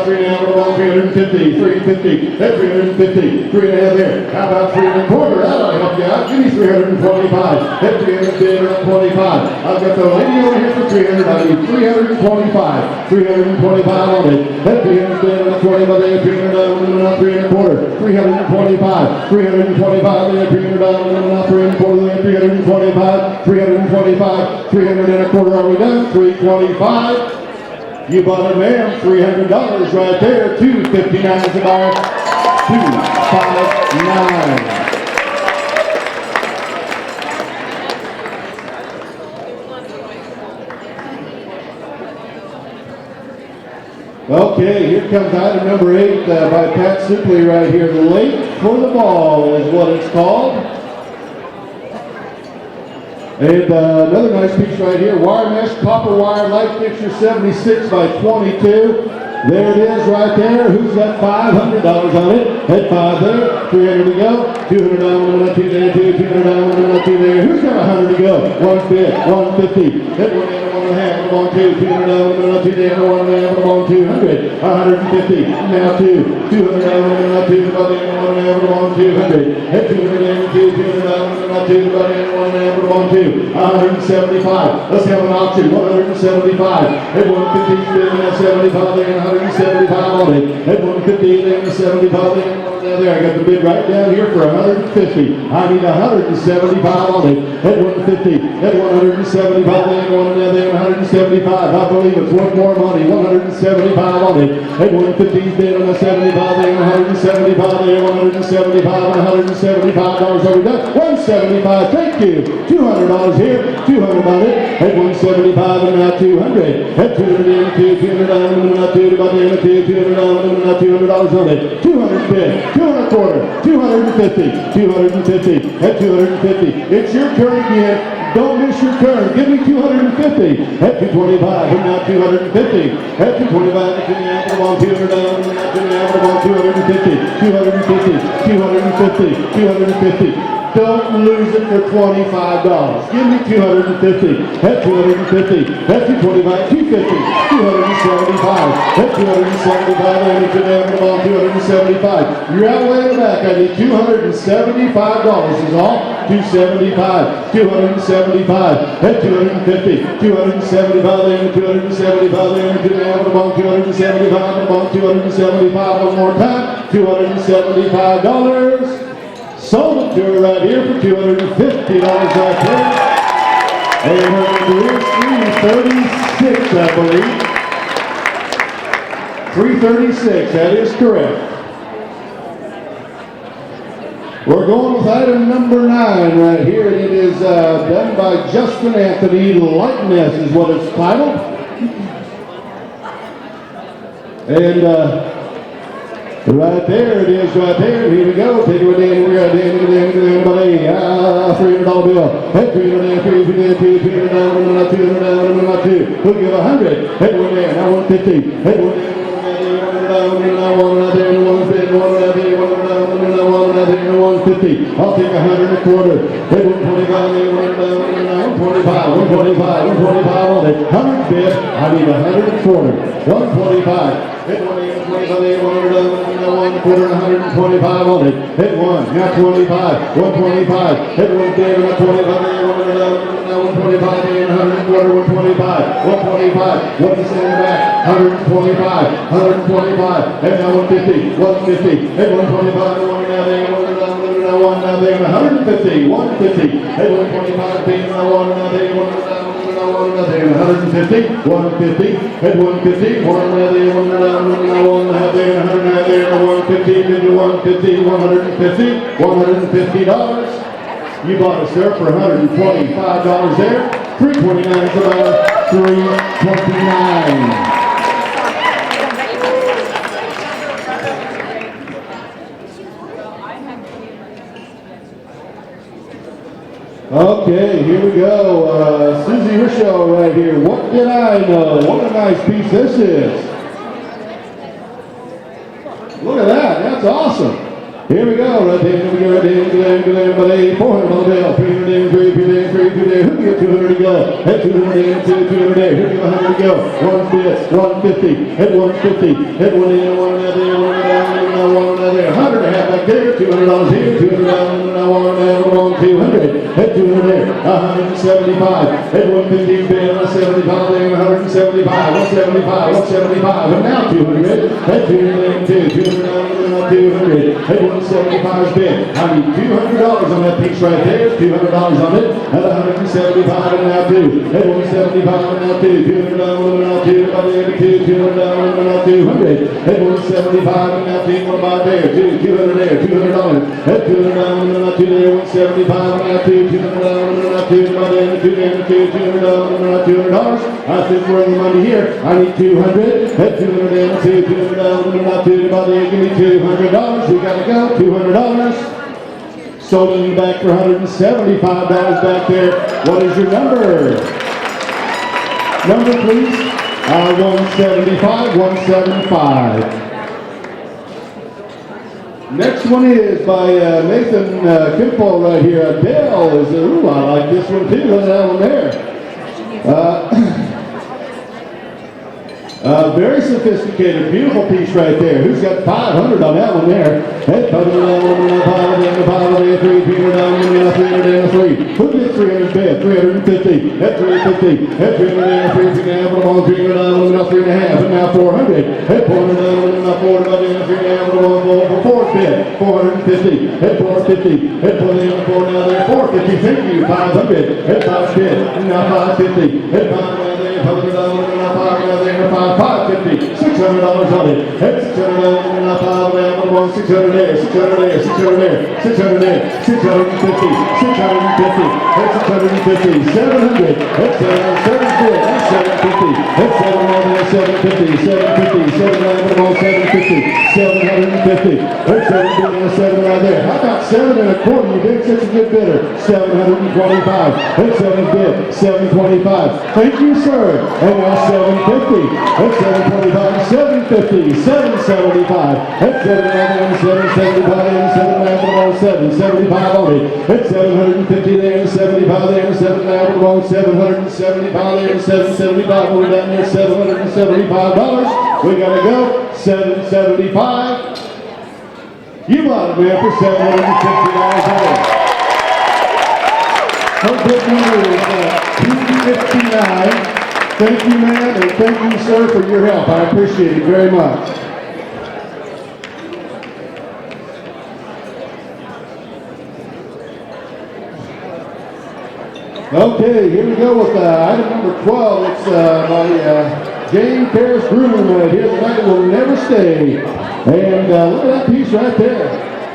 K: 350, 350, head 350, 3 and a half there. How about 3 and a quarter? That'll help you out. Give me 325. Head 325. I've got the lady over here for 300. I need 325. 325 on it. Head 300, 300, 3 and a quarter. 325. 325 there, 300, 3 and a quarter there, 325. 325. 300 and a quarter. Are we done? 325. You bought it, ma'am, $300 right there. 259 is the buyer. 259. Okay, here comes item number 8 by Pat Sipley right here. Late for the Ball is what it's called. And another nice piece right here, wire mesh, copper wire, light fixture, 76 by 22. There it is right there. Who's got $500 on it? Head 5 there, 300 to go, 200 down, 2 there, 200 down, 2 there. Who's got 100 to go? 1 bid, 150. Head 1 in, 1 and a half, 1 2, 200 down, 2 there, 1 there, 1 200, 150. Now 2, 200 down, 2 about the 1 and a half, 1 200. Head 200 down, 200 down, 2 about the 1 and a half, 1 2. 175. Let's have an auction. 175. Head 150 bid and 75 there, 175 on it. Head 150 there, 75 there. There, I got the bid right down here for 150. I need 175 on it. Head 150. Head 175 there, 175. I believe it's worth more money. 175 on it. Head 150 bid on 75 there, 175 there, 175, $175 over done. 175. Thank you. $200 here. 200 on it. Head 175 and now 200. Head 200 in, 200 on, not 200 about the end, 200 on, not $200 on it. 200 bid. 200 quarter, 250, 250, head 250. It's your turn again. Don't miss your turn. Give me 250. Head 225, and now 250. Head 225, to the apple on 200 down, and now to the apple on 250, 250, 250, 250. Don't lose it for $25. Give me $250. At $250. At $225. $250. $275. At $275. And if you're down the ball, $275. You're out way in the back. I need $275 is all. $275. $275. At $250. $275. And $275. And if you're down the ball, $275. $275. One more time. $275. Sold it to her right here for $250 right there. And her number is 336, I believe. 336, that is correct. We're going with item number 9 right here, and it is done by Justin Anthony. Likeness is what it's titled. And right there it is, right there. Here we go. Take it in. We're at $300 bill. Hey, $300, $200, who'll give $100? Hey, one there. Now $150. Hey, one there. $150. I'll take $125. Hey, $125. $125 on it. 100 bid. I need $125. $125. Hit one, $125 on it. Hit one, now 25, 125. Hit one there, now 25, now 125, $125, 125. What is in the back? 125, 125. Hit now 150, 150. Hit 125, one now there, one now there, 150, 150. Hit 125, now one now there, $150, 150, hit 150, one there, one there, 150, into 150, $150. You bought us there for $125 there. $329 is about $329. Okay, here we go. Susie Risho right here. What did I know? What a nice piece this is. Look at that. That's awesome. Here we go. Right there. Here we go. Right there. $400 bill. $300, $300. Who get $200 to go? Hit $200, $200. Who get $100 to go? One bid. $150. Hit $150. Hit one in, one there, one there. $100 and a half back there. $200 here. $200. Hit 200 there, 175. Hit 150 bid, 175 there, 175, 175, 175, and now 200. Hit 200 there, 200. Hit 175 bid. I need $200 on that piece right there. $200 on it. At 175 and now 2. Hit 175 and now 2. $200 now 2. By the end of 2. $200 now 200. Hit 175 and now 2. One by there. 200 there. $200. Hit 200 now 2 there. 175 and now 2. $200. I think we're in the money here. I need $200. Hit 200 and 2. $200 by the end. Give me $200. We gotta go. $200. Sold in the back for $175 back there. What is your number? Number, please. 175, 175. Next one is by Nathan Kimpo right here. Adele is, ooh, I like this one too. Look at that one there. Very sophisticated, beautiful piece right there. Who's got 500 on that one there? Hey, 300. Who did 300 bid? 350. At 350. At 300. 3.5. And now 400. At 400. Now 400. 4 bid. 450. At 450. At 400. Now there. 450. Thank you. 500. At 5 bid. And now 550. At 500. $550, $600 on it. That's $600 now, $600 there, $600 there, $600 there, $600 there, $650, $650, that's $650, $700, that's $750, that's $750, that's $750, $750, $750, $750, that's $7 right there. How about 7 1/4? You did such a good bidder. $725, that's 7 bid, $725. Thank you, sir. And now $750. That's $725, $750, $775. That's $775, $775, 775 on it. At 750 there, 75 there, 7 down the wrong, 775 there, 775 over down there, $775. We gotta go, 775. You bought it, man, for $750 on it. Her bid number is 259. Thank you, ma'am, and thank you, sir, for your help. I appreciate it very much. Okay, here we go with item number 12. It's by Jane Ferris Groom. Here tonight will never stay. And look at that piece right there.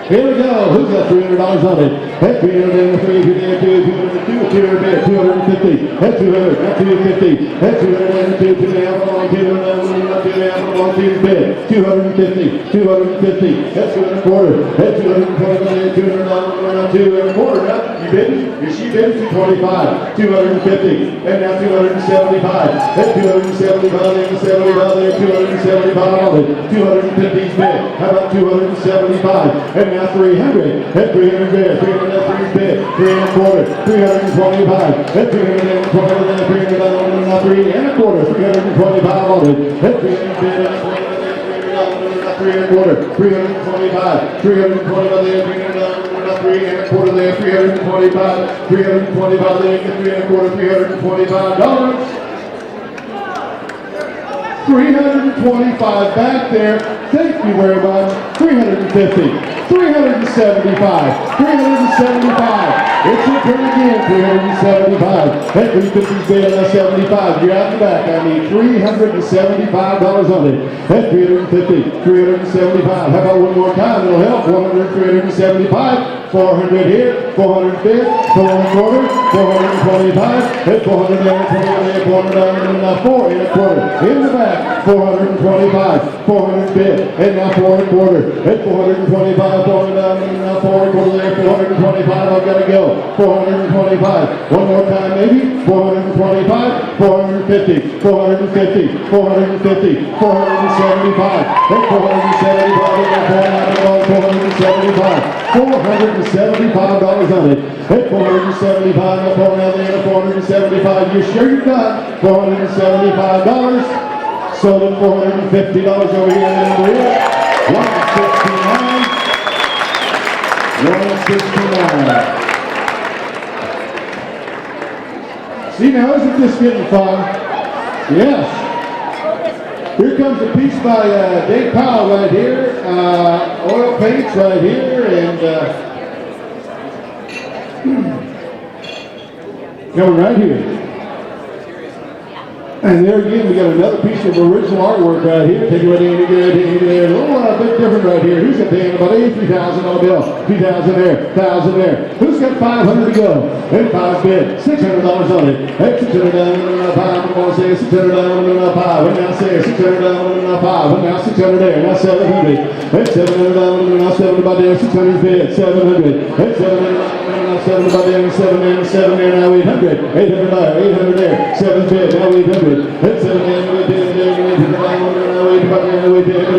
K: Here we go. Who's got $300 on it? At 303, 202, 250. At 200, at 250. At 202, 250 bid. 250, 250. At 225. At 220, 225. You bidding? Is she bidding? 225, 250, and now 275. At 275, and 75 there, 275 on it. 250's bid. How about 275? And now 300. At 300 there, 300 that's 3's bid. 3 and a quarter, 325. At 320 there, 300 now 3 and a quarter, 325 on it. At 300 bid, and 3 and a quarter, 325, 320 there, 3 and a quarter there, 325, 325 there, 3 and a quarter, $325. 325 back there. Thank you very much. 350, 375, 375. It's your turn again, 375. At 350's bid on 75. You're out the back. I need $375 on it. At 350, 375. How about one more time? It'll help. 100, 375. 400 here, 400 bid, 4 and a quarter, 425, at 400 there, 400 down, and now 4 and a quarter. In the back, 425, 400 bid, and now 4 and a quarter, at 425, 400 down, and now 4 and a quarter there, 425, I've got to go, 425. One more time maybe, 425, 450, 450, 450, 475, at 475, $475 on it. At 475, up on down there, 475. You sure you're done? $475. Sold at $450 over here in the number here. 169. 169. See now, isn't this getting fun? Yes. Here comes a piece by Dave Powell right here, oil paints right here, and coming right here. And there again, we got another piece of original artwork right here. Take it right in, get it there. A little bit different right here. Who's got the about $83,000 on the bill? 2,000 there, 1,000 there. Who's got 500 to go? And 5 bid, $600 on it. At 600 down, and 5. I'm going to say 600 down, and 5. And now say 600 down, and 5. And now 600 there. Now 700. At 700 down, and now 7 about there. 600 bid, 700. At 700 now 7 about there, 7 there, 7 there. Now 800. 800 there, 800 there. 7 bid, now 800. At 7 there,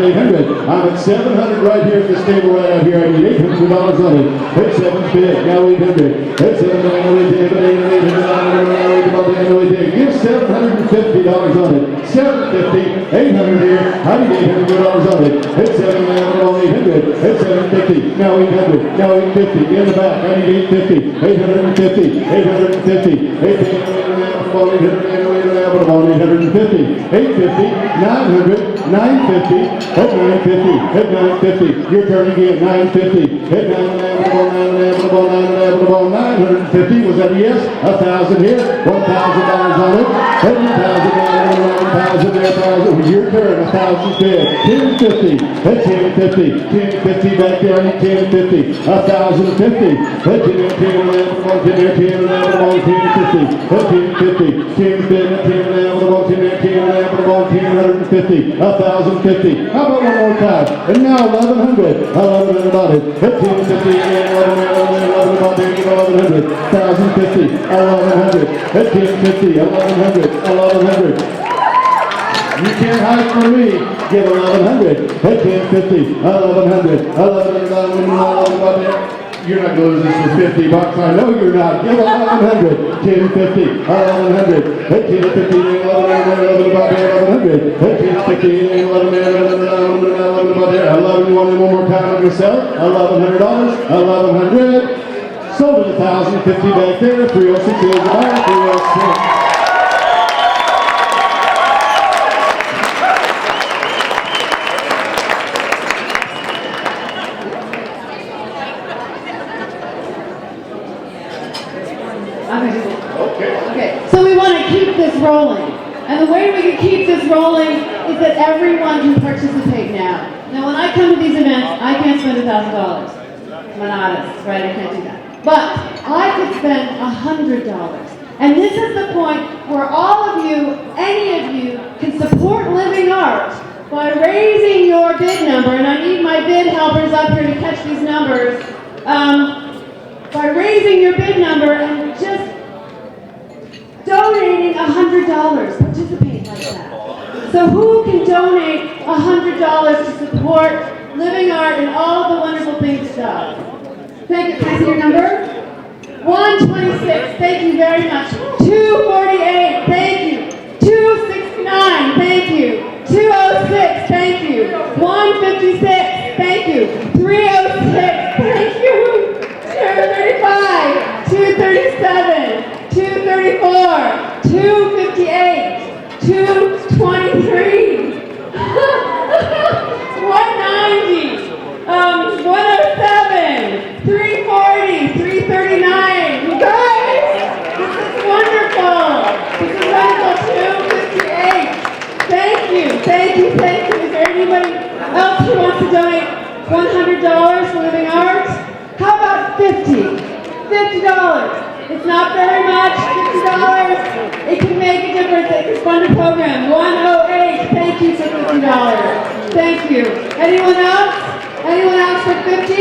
K: 800. I'm at 700 right here at this table right out here. I need $800 on it. At 7 bid, now 800. At 7 there, now 800. Give $750 on it. 750, 800 here. I need $800 on it. At 7 now 800. At 750, now 800. Now 850. In the back, I need 850. 850, 850, 850, 850, 900, 950, at 950, at 950. Your turn again, 950, at 950. Was that a yes? 1,000 here, $1,000 on it. At 1,000 there, 1,000. Your turn, 1,000 bid. 1050, at 1050, 1050 back there. I need 1050, 1,050. At 1050, 10 bid, 1050, 1,050. How about one more time? And now 1,100. 1,100 about it. At 1050 again, 1,100 about there, 1,100. 1,050, 1,100. At 1050, 1,100, 1,100. You can't hide from me. Get 1,100. At 1050, 1,100, 1,100 about there. you're not gonna lose this for $50. I know you're not. Give 1,100. 10, 50, 1,100. 10, 50, 11, about there, 1,100. 10, 50, 11, about there. 11, you want it one more time? I'm gonna sell it. $1,100. 1,100. Sold at 1,050 back there. 306 is the buyer. 306.
I: Okay, so we want to keep this rolling. And the way we can keep this rolling is that everyone can participate now. Now, when I come to these events, I can't spend $1,000. I'm an artist, right? I can't do that. But I could spend $100. And this is the point where all of you, any of you, can support living art by raising your bid number. And I need my bid helpers up here to catch these numbers. By raising your bid number and just donating $100. Participate like that. So who can donate $100 to support living art and all the wonderful things it does? Thank you. Can I see your number? 126. Thank you very much. 248. Thank you. 269. Thank you. 206. Thank you. 156. Thank you. 306. Thank you. 235, 237, 234, 258, 223, 190, 107, 340, 339. You guys, this is wonderful. This is wonderful. 258. Thank you, thank you, thank you. Is there anybody else who wants to donate $100 for living art? How about 50? $50. It's not very much. $50. It can make a difference. It can fund a program. 108. Thank you for $50. Thank you. Anyone else? Anyone else for 50?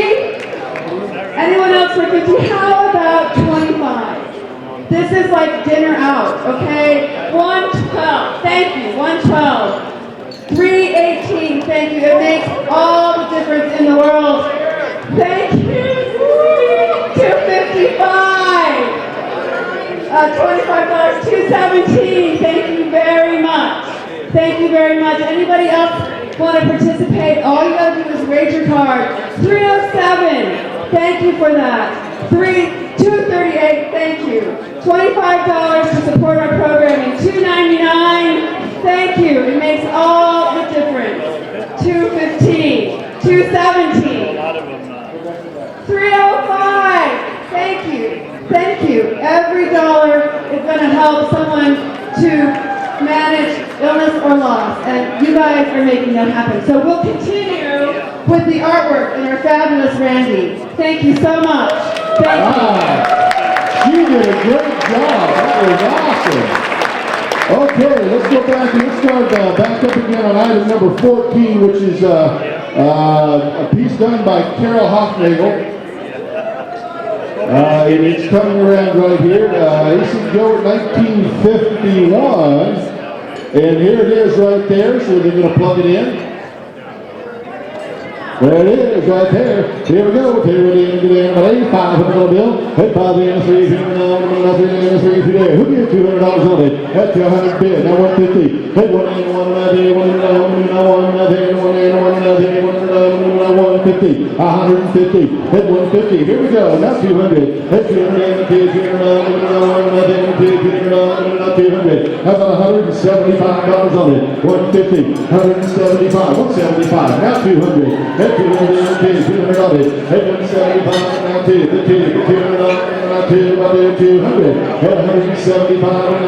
I: Anyone else for 50? How about 25? This is like dinner out, okay? 112. Thank you. 112. 318. Thank you. It makes all the difference in the world. Thank you. 255. $25. 217. Thank you very much. Thank you very much. Anybody else want to participate? All you gotta do is raise your card. 307. Thank you for that. 238. Thank you. $25 to support our programming. $299. Thank you. It makes all the difference. 215. 217. 305. Thank you. Thank you. Every dollar is going to help someone to manage illness or loss, and you guys are making that happen. So we'll continue with the artwork and our fabulous Randy. Thank you so much. Thank you.
K: She did a great job. That was awesome. Okay, let's go back and let's start back up again on item number 14, which is a piece done by Carol Hofnagel. It's coming around right here. This is Go 1951. And here it is right there, so they're going to plug it in. There it is, right there. Here we go. Here it is. $500 bill. Hey, $5 in, $3, $3, who gets $200 on it? That's $100 bid. Now $150. Hey, $1 in, $150. $150. Hit $150. Here we go. Now $200. Hit $200. $200. How about $175 on it? $150. $175. $175. Now $200. Hit $200 on it. Hit $175 now $200. Now $200. Hit $175 now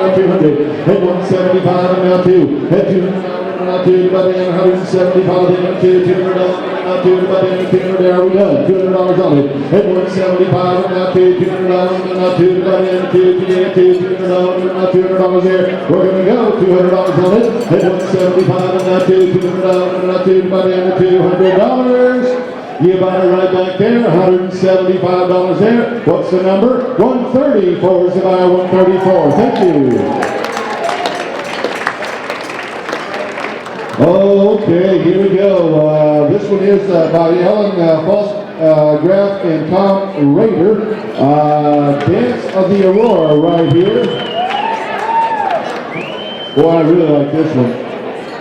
K: $200. Hit $175 now $200. Hit $200. $175 there we go. $200 on it. Hit $175 now $200 $200 there. We're gonna go $200 on it. Hit $175 now $200. You bought it right back there, $175 there. What's the number? 134 is the buyer, 134. Thank you. Okay, here we go. This This one is by Ellen Graf and Tom Rader. Dance of the Aurora right here. Boy, I really like this one.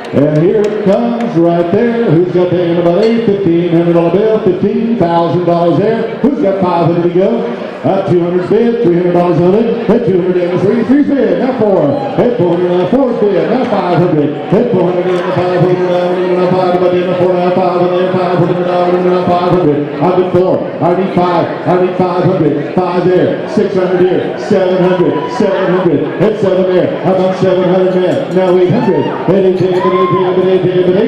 K: And here it comes right there. Who's got the end about $1,500 bill? $15,000 there. Who's got 500 to go? 200 bid, $300 on it. Hit 203, three's bid, now 4. Hit 400, four's bid, now 500. Hit 400, now 500, now 500, now 4, now 500, now 500. I did 4. I need 5. I need 500. 5 there. 600 here. 700. 700. Hit 7 there. How about 700 there? Now 800. Hit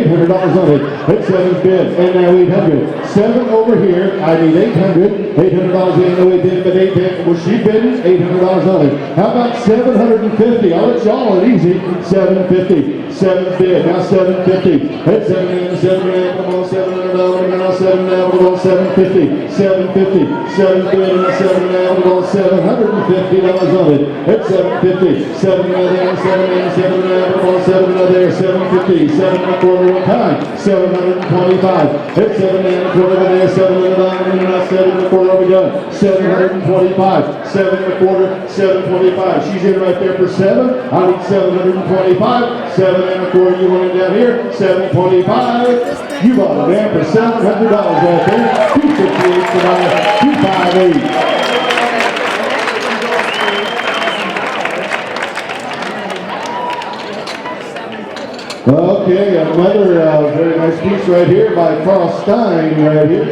K: $800 on it. Hit 7's bid, and now 800. 7 over here. I need 800. $800 in. No, 8 but 8 was she bidding? $800 on it. How about 750? I'll let y'all it easy. 750. 7 bid. Now 750. Hit 7 in. 7 in. Come on, $700. Now 7 now. We're going 750. 750. 7 bid and 7 now. We're going $750 on it. Hit 750. 7 now there. 7 in. 7 now. We're going 7 now there. 750. 7 and a quarter one time. 725. Hit 7 and a quarter there. 7 and a half. 7 and a quarter over done. 725. 7 and a quarter. 725. She's in right there for 7. I need 725. 7 and a quarter. You want it down here? 725. You bought it down for $700 right there. 268 for my 258. Okay, another very nice piece right here by Carl Stein right here.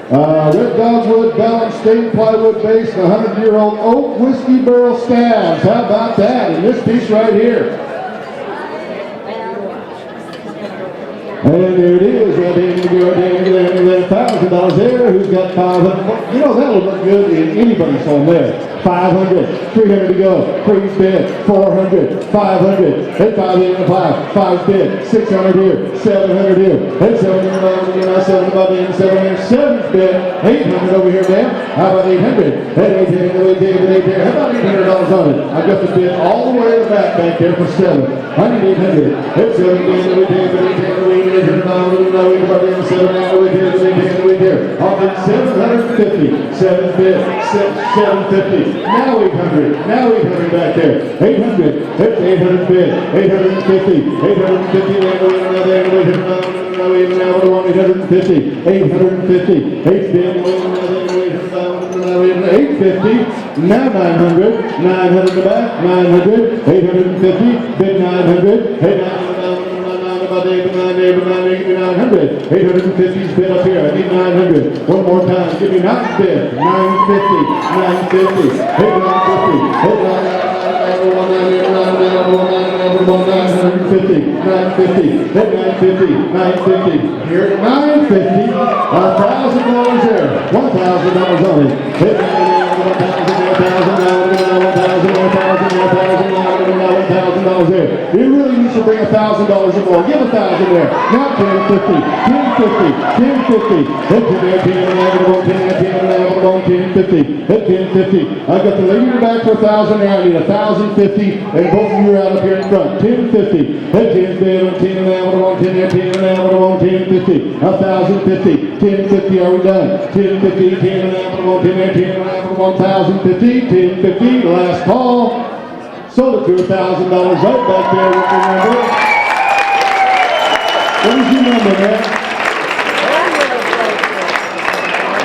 K: Red Dogwood, balanced stained plywood base, 100-year-old oak whiskey barrel stabs. How about that in this piece right here? And there it is, right there, $1,000 there. Who's got 500? You know, that'll look good in anybody's home there. 500, 300 to go. Freeze bid, 400, 500. Hit 5 in the 5. 5 bid, 600 here, 700 here. Hit 700, 7 7 7 bid, 800 over here, man. How about 800? Hit 800, how about $800 on it? I got the bid all the way to the back there for 7. I need 800. Hit 7 bid, I'll bid 750. 7 bid, 750. Now 800. Now 800 back there. 800. Hit 800 bid. 850. 850. Now 850. 850. 8 bid. 850. Now 900. 900 the back. 900. 850. Bid 900. Hey 900. 850's bid up here. I need 900. One more time. Give me 9 bid. 950. 950. Hey 950. Hey 950. 950. Hit 950. 950. Here at 950. $1,000 there. $1,000 on it. Hit 1,000 there. You really need to bring $1,000 or more. Give 1,000 there. Now 1050. 1050. 1050. Hit 1050. Hit 1050. I got the lady in the back for 1,000 there. I need 1,050, and both of you are out up here in front. 1050. Hit 10 bid on 10 and now. 10 and 10 and now. 1050. 1,050. 1050. Are we done? 1050. 10 and now. 10 and 10 and now. 1,050. 1050. Last call. Sold it to $1,000 right back there with your number. What is your number, man?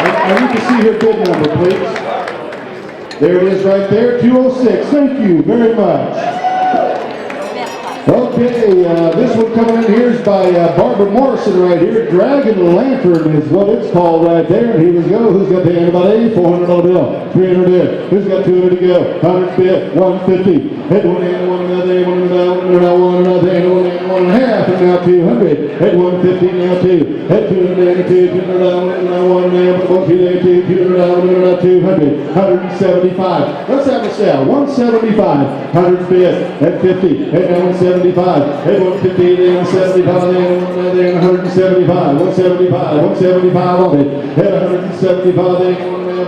K: I need to see your bid number, please. There it is right there, 206. Thank you very much. Okay, this one coming in here is by Barbara Morrison right here. Dragon Lantern is what it's called right there. And here we go. Who's got the anybody? $400 bill. 300 bid. Who's got 200 to go? 100 bid. 150. Hit one in, one another, one another, one another, one in, one and a half, and now 200. Hit 150, now 2. Hit 200 and 2, 200 down, now 1 now, but 1 2 there, 2, 200 down, now 200. 175. Let's have a sale. 175. 100 bid. Hit 50. Hit 175. Hit 150, then 75, then 175. 175. 175 on it. Hit 175, then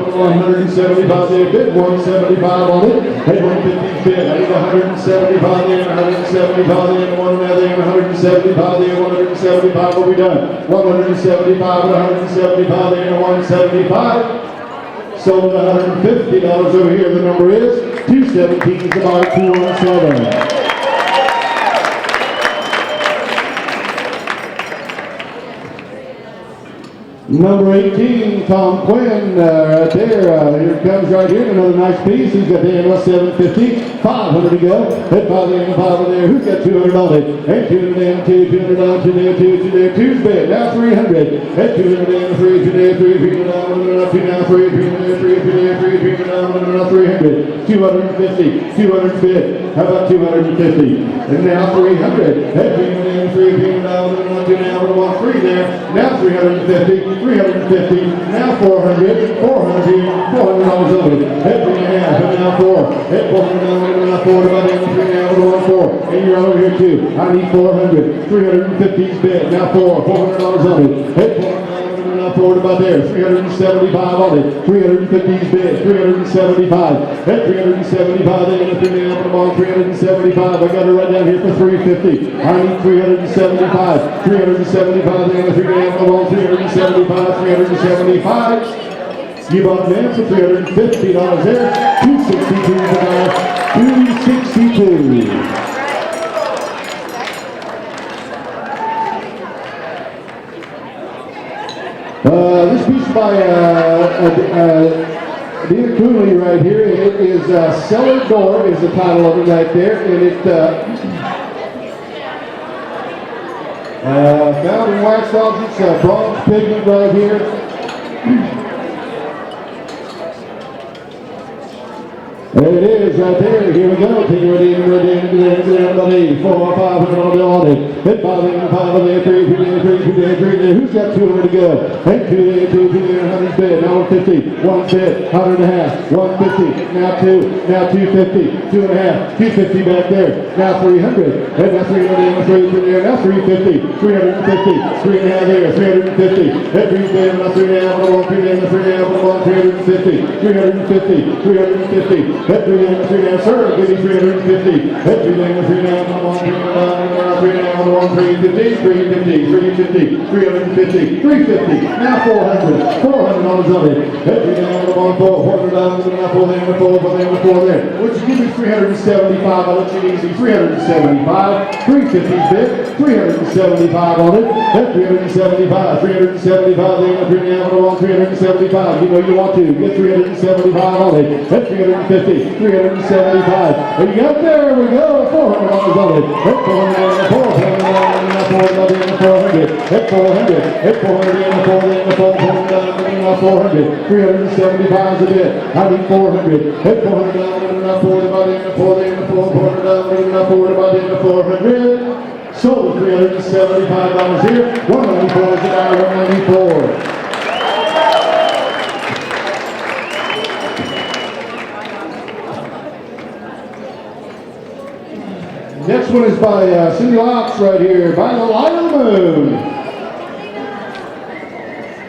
K: 175 there, bid 175 on it. Head 150 bid. I need 175 there, 175 there, one there, 175 there, 175 will be done. 175 and 175 there, 175. Sold $150 over here. The number is 217 is about 217. Number 18, Tom Quinn, right there. Here it comes right here. Another nice piece. He's got the NL 750. 500 to go. Hit by the end, 5 there. Who's got 200 on it? And 200 down, 200 down, 2 there, 2 there. 2's bid. Now 300. Hit 200 down, 3, 2 there, 3, 3 down, 2 down, 3, 3 there, 3, 2 there, 3, 3 down, 300. 250. 200 bid. How about 250? And now 300. Hit 300 down, 3 down, 2 down, 1, 3 there. Now 350. 350, now 400, 400, $400 over it. Hit 3 and a half, and now 4. Hit 400, now 4, about 3 now, 4. And you're over here too. I need 400, 350's bid, now 4, $400 on it. Hit 400, now 4, about there, 375 on it. 350's bid, 375. Hit 375, then 3 now, come on, 375. I got it right down here for 350. I need 375, 375, then 3 now, come on, 375, 375. You bought them for $350 there. 262 about 262. This piece by Dean Cooley right here. It is Cellar Door is the title of it right there, and it found in Wax Dogs. It's bronze pigment right here. There it is right there. Here we go. Take it in. 4, 500 on it. Hit 5 in, 5 there, 3 there. Who's got 200 to go? Hit 2 there, 2 there, 100 bid. Now 150, 1 bid, 100 and a half, 150. Now 2, now 250, 2 and a half, 250 back there. Now 300. Hit now 300 in, 3 there. Now 350, 350, 3 and a half there, 350. Hit 3 bid, now 3 and a half, 1, 3 there, 3 and a half, 1, 350, 350, 350. Hit 3 down, 3 down, sir. Give me 350. Hit 3 down, 3 down, 1, 3 down, 3 down, 1, 350, 350, 350, 350, 350. Now 400. $400 on it. Hit 3 down, 1, 400 down, 4 there, 4 there, 4 there. Would you give me 375? I'll let you easy. 375. 350's bid. 375 on it. Hit 375. 375 there, 3 down, 1, 375. You know you want to. Get 375 on it. Hit 350. 375. And you got there we go. $400 on it. Hit 400, 400. Hit 400. Hit 400 400. 375 is a bit. I need 400. Hit 400 down, 400. Sold $375 here. 194 is the dollar. 194. Next one is by Cindy Locks right here, By the Light of the Moon.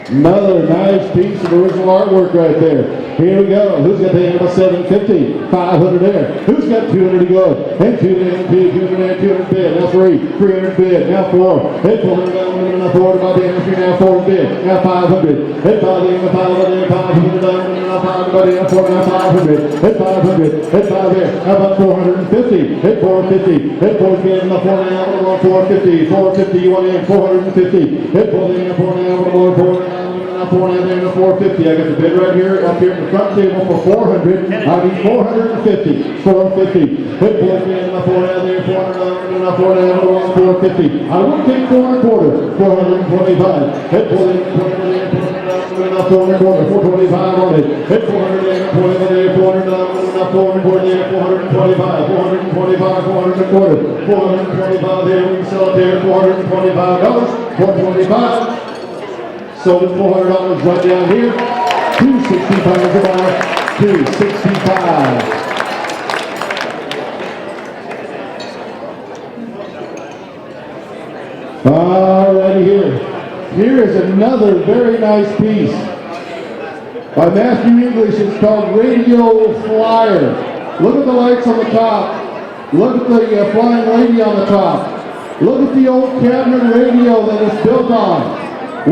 K: Another nice piece of original artwork right there. Here we go. Who's got the animal 750? 500 there. Who's got 200 to go? And 2 there, 200 there, 200 bid. Now 3, 300 bid. Now 4. Hit 400 down, now 4 by the end. 3 now 4 bid. Now 500. Hit 5 there, 500 down, now 5 by the end. 4 now 500. Hit 500. Hit 5 there. How about 450? Hit 450. Hit 4 bid. Now 4 now, 450. 450. You want in 450. Hit 4 there, 4 now, 4 now. 4 there, 450. I got the bid right here, up here at the front table for 400. I need 450. 450. Hit 4 there, 4 down there, 400, 4 down, 450. I will take 4 quarter. 425. Hit 4 there, 4 quarter, 425 on it. Hit 400 there, 400 there, 400 down, 400 there, 425, 425, 400 quarter, 425 there. We can sell it there, $425, 425. Sold at $400 right down here. 265 about 265. All righty here. Here is another very nice piece. By Matthew English, it's called Radio Flyer. Look at the lights on the top. Look at the flying lady on the top. Look at the old cabinet radio that it's built on.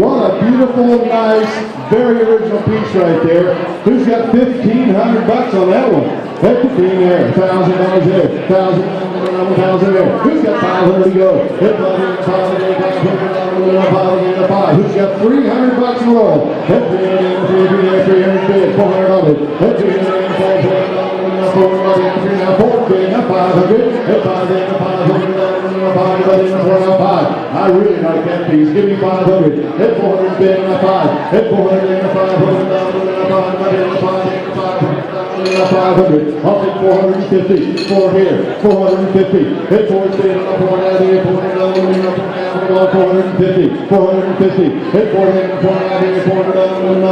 K: What a beautiful, nice, very original piece right there. Who's got $1,500 on that one? Head to $1,000 there, $1,000 there, $1,000 there. Who's got 500 to go? Head to $500. Who's got $300 in the roll? Head to $300 bid, $400 on it. Head to I really like that piece. Give me 500. Head 400 bid on a 5. Head 400 and a 500 500. I'll take 450. 4 here. 450. Head 400 bid on a 4 out here. 450. 450. Hit 400 and 4 out here. 400 down and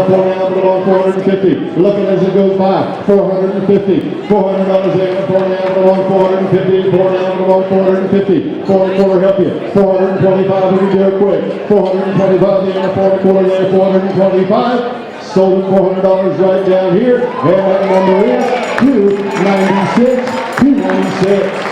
K: 450. Looking as it goes by. 450. $400 there. 4 down 450. 4 down 450. 4 help you. 425. Let me do it quick. 425 there. 4 there. 425. Sold at $400 right down here. And that number is 296. 296.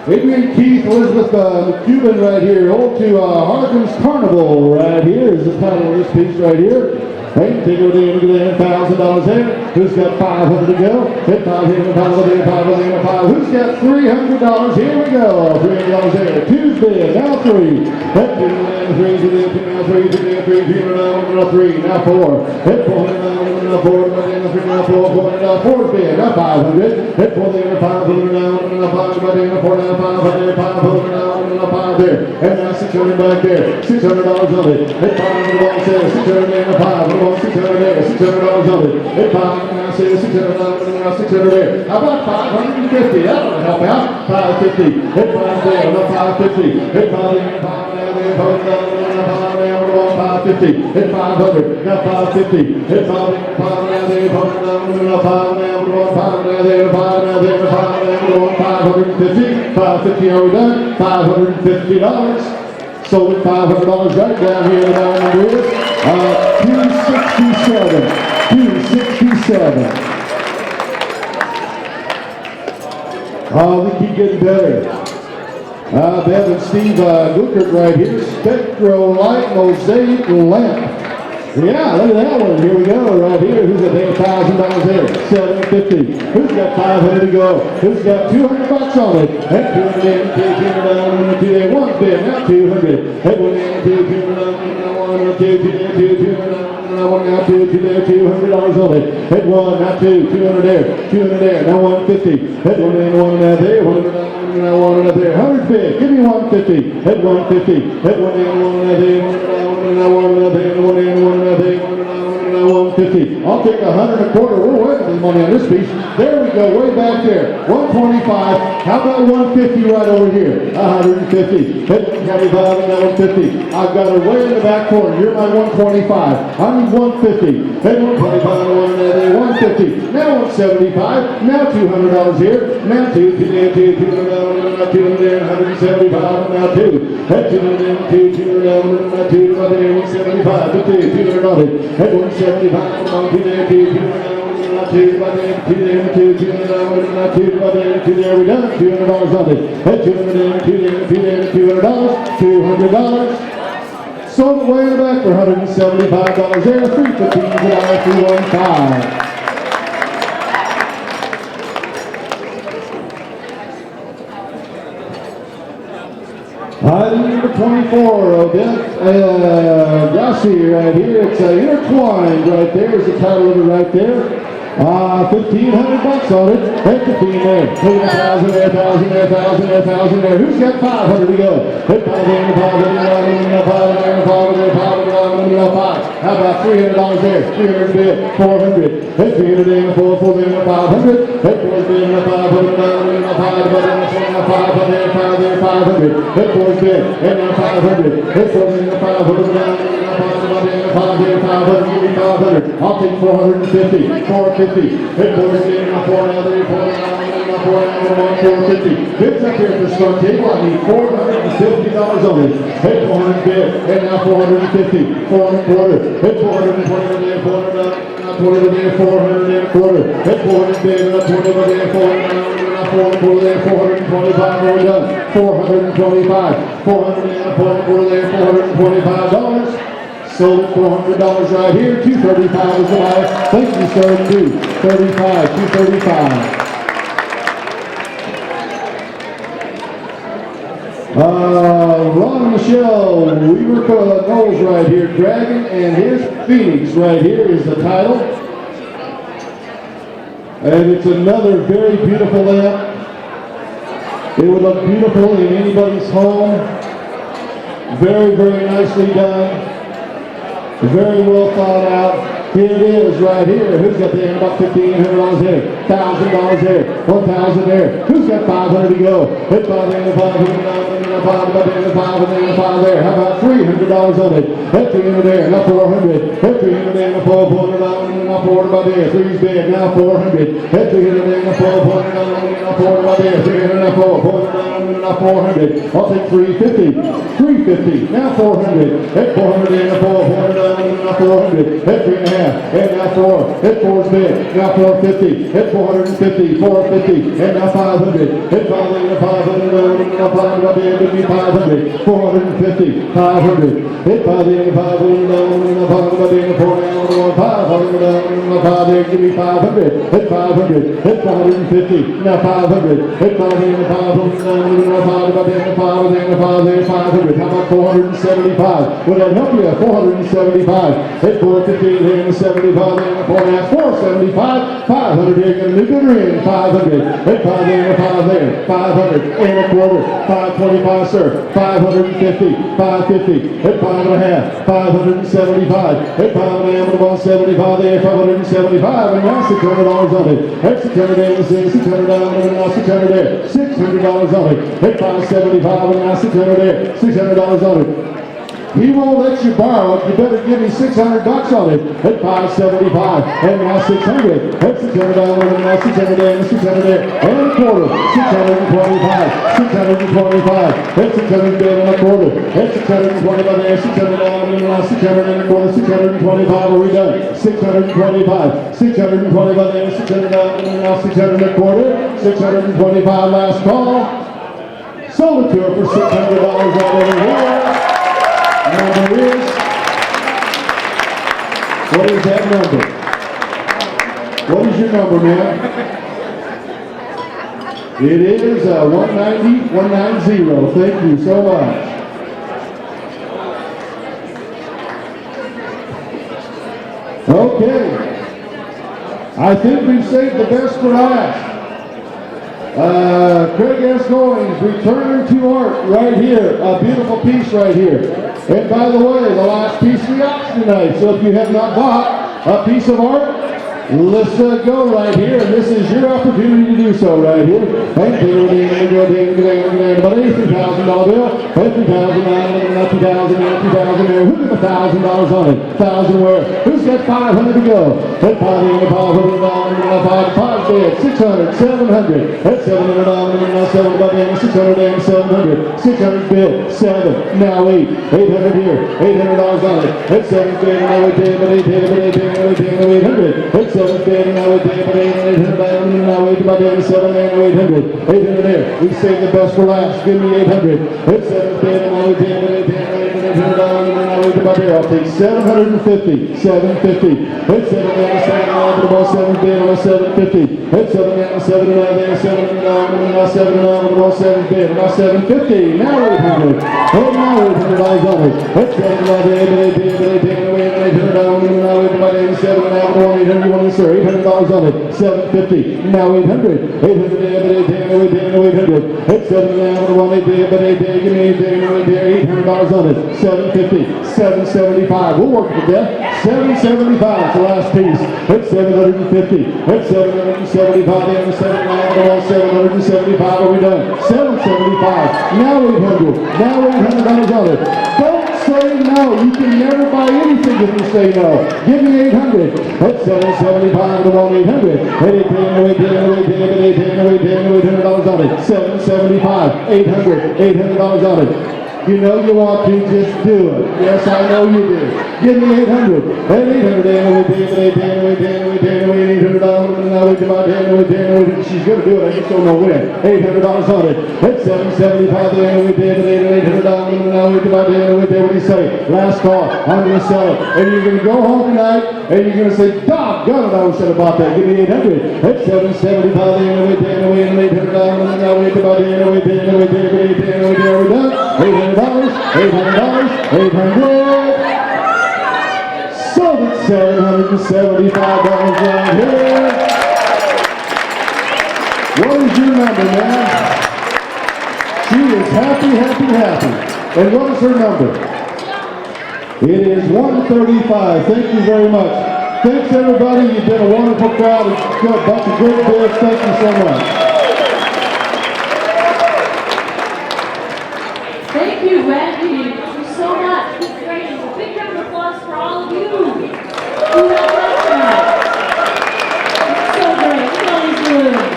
K: Adrian Keith, Elizabeth McCubbin right here. Ode to Harkins Carnival right here is the title of this piece right here. Hey, take it in, look at that, $1,000 there. Who's got 500 to go? Hit 500, 500, 500, 500. Who's got $300? Here we go. $300 there. Tuesday, now 3. Hit 2, now 3, 2, now 3, 2, now 3, 2, now 3, now 4. Hit 400, now 4, now 3, now 4, 4, now 4 bid, now 500. Hit 4 there, 500, now 5, now 4, now 500, 500, now 5 there. And now 600 back there. $600 on it. Hit 500 there, 600 there, 500. $600 there, $600 on it. Hit 5, now say $600, now 600 there. How about 550? That'll help out. 550. Hit 5 there, now 550. Hit 5 there, 5 now there, 5 now, 550. Hit 500, now 550. Hit 5 there, 5 now there, 5 now, 5 now, 5 now there, 5 now there, 5 now, 550. 550, are we done? $550. Sold at $500 right down here in the diamond is 267. 267. Oh, we keep getting better. Bev and Steve Guckert right here. Spectro Light Mosaic Lamp. Yeah, look at that one. Here we go, right here. Who's got $1,000 there? $750. Who's got 500 to go? Who's got $200 on it? Head 200 in, 200 down, 2 there. 1 bid, now 200. Head 1 in, 200 down, 1, 2, 200 now 1, now 2 there, $200 on it. Head 1, now 2, 200 there, 200 there, now 150. Head 1 in, 1 now there, 100 down, now 1 there. 100 bid, give me 150. Head 150. Head 1 in, 1 now there, 1 now 1 now there, 1 in, 1 now there, 150. I'll take 100 a quarter. We're wasting money on this piece. There we go, way back there. 125. How about 150 right over here? 150. Hit 125 and now 150. I've got her way in the back corner. You're my 125. I need 150. Hit 125 and 150. Now 175. Now $200 here. Now 2, 2 there, 2, 200 down, now 200 there, 175. Now 2. Hit 200 down, 2, 200 down, now 2 right there, 175. 200 on it. Hit 175. Now 2 there, 2, 200 down. 2 by there, 2 there, 2, 200 down, 2 by there, 2 there, we done. $200 on it. Head 200 there, 2 there, 2 there, $200. $200. Sold it way in the back for $175 there. 315 July 315. Item number 24, Odette Grassi right here. It's Intertwined right there. Is the title of it right there. $1,500 on it. Hit 15 there. Hit 1,000 there, 1,000 there, 1,000 there, 1,000 there. Who's got 500 to go? Hit 500 there, 500 there, 500 there, 500 there, 500 there, 5. How about $300 there? 300 bid, 400. Hit 300 there, 400 there, 500. Hit 400 there, 500 there, 500 there, 500. Hit 400 bid, and now 500. Hit 400 there, 500 down, 500, 500, give me 500. I'll take 450, 450. Hit 400 there, 4 now there, 4 now, four down, one, 450. Bids up here at this front table, I need $450 on it. Hit 400 bid, and now 450, 400 quarter. Hit 420 there, 400 down, now 20 there, 400 and a quarter. Hit 400 bid, and now 20 there, 400 down, now 400 there, 425, we're done. 425, 400 and a quarter there, $425. Sold at $400 right here, $235 is the buyer. Thank you, sir, $235, $235. Ron and Michelle Weaver Knowles right here, Dragon, and here's Phoenix right here is the title. And it's another very beautiful lamp. It would look beautiful in anybody's home. Very, very nicely done. Very well thought out. Here it is right here. Who's got the end? About $1,500 here. $1,000 here. $1,000 there. Who's got 500 to go? Hit by the end of 500, by the end of 5, and then 5 there. How about $300 on it? Hit 300 there. Now 400. Hit 300 there. Now $400 and now 400 by there. Three's bid. Now 400. Hit 300 there. Now $400 and now 400 by there. 300 now 400 and now 400. I'll take 350. 350. Now 400. Hit 400 there. Now 400 and now 400. Hit 3.5. And now 4. Hit 4's bid. Now 450. Hit 450. 450. And now 500. Hit 500 and 500. And now 500 by the end of me 500. 450. 500. Hit by the end of 500. And now 500 by the end of 4 down. 500 down. And now 5 there. Give me 500. Hit 500. Hit 450. Now 500. Hit by the end of 500. And now 500 by the end of 5. And then 5 there. 500. How about 475? Would that help you? 475. Hit 450 there. 75 there, 475, 500 here, get a new bidder in, 500, hit 5 there, 5 there, 500, and a quarter, 525, sir, 550, 550, hit 5.5, 575, hit 5.5, 175 there, 575, and now $600 on it, hit 600 there, 600 down, and now 600 there, $600 on it, hit 575, and now 600 there, $600 on it. He won't let you borrow it. You better give me $600 on it. Hit 575 and now 600. Hit 600 down and now 600 there and 600 there and a quarter. 625. 625. Hit 600 there and a quarter. Hit 625 there. 600 down and now 600 and a quarter. 625. Are we done? 625. 625 there. 600 down and now 600 and a quarter. 625. Last call. Sold it to her for $600 right over here. Number is, what is that number? What is your number, man? It is 190, 190. Thank you so much. Okay. I think we've saved the best for last. Craig S. Goings, Return to Art, right here. A beautiful piece right here. And by the way, the last piece of the auction tonight. So if you have not bought a piece of art, let's go right here. And this is your opportunity to do so right here. And about $83,000 bill. $50,000, $2,000 there. Who got $1,000 on it? $1,000 where? Who's got 500 to go? Hit 500, $500 bid. 600, 700. Hit $700 and now 700, 600 and 700. 600 bid. 7. Now 8. 800 here. $800 on it. Hit 7 bid. Now 8 bid. 800. Hit 7 bid. Now 8 bid. 800. Now 8 by the end of 7 and 800. 800 there. We saved the best for last. Give me 800. Hit 7 bid. Now 8 bid. 800 now 8 by there. I'll take 750. 750. Hit 7 down 7 now about 7 bid on a 750. Hit 7 down 7 there. 7 down now 7 down about 7 bid. Now 750. Now 800. Hit now $800 on it. Hit 7 down there. 800 down now 8 by there. 7 now 800. You want to sir? $800 on it. 750. Now 800. 800 there. 800. Hit 7 down 1 8 there. But 8 there. Give me 8 there. $800 on it. 750. 775. We'll work with that. 775 is the last piece. Hit 750. Hit 775 there. 775. Are we done? 775. Now 800. Now $800 on it. Don't say no. no. You can never buy anything if you say no. Give me 800. At 775 to 1-800. $800 on it. 775, 800, $800 on it. You know you want to, just do it. Yes, I know you do. Give me 800. At 800, she's going to do it. I just don't know when. $800 on it. At 775, what do you say? Last call. I'm going to sell it. And you're going to go home tonight, and you're going to say, doggone it, I should have bought that. Give me 800. At 775, $800, $800. Sold at $775 right here. What is your number, man? She is happy. And what is her number? It is 135. Thank you very much. Thanks, everybody. You've been a wonderful crowd. It's got a bunch of great bids. Thank you so much.
B: Thank you, Randy. Thank you so much. Keep training. A big round of applause for all of you who helped us tonight. It's so great. Look at all these balloons.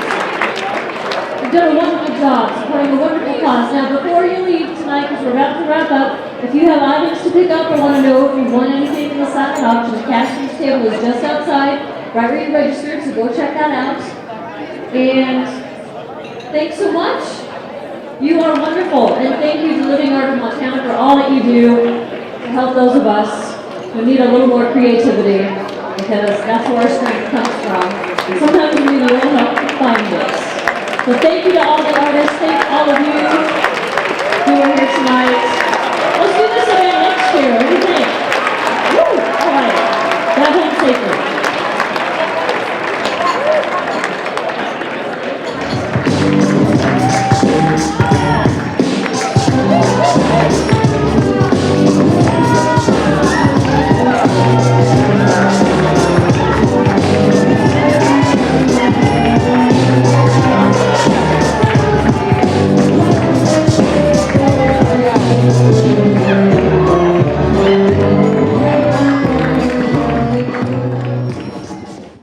B: You've done a wonderful job supporting a wonderful cause. Now, before you leave tonight, because we're about to wrap up, if you have items to pick up or want to know if you want anything from the silent auction, the cashier's table is just outside, right where you registered, so go check that out. And thanks so much. You are wonderful, and thank you to Living Art of Montana for all that you do to help those of us who need a little more creativity, because that's where our strength comes from. Sometimes we need a little help to find this. So thank you to all the artists, thank all of you who are here tonight. Let's do this again next year, what do you think? Woo! All right, drive home safely.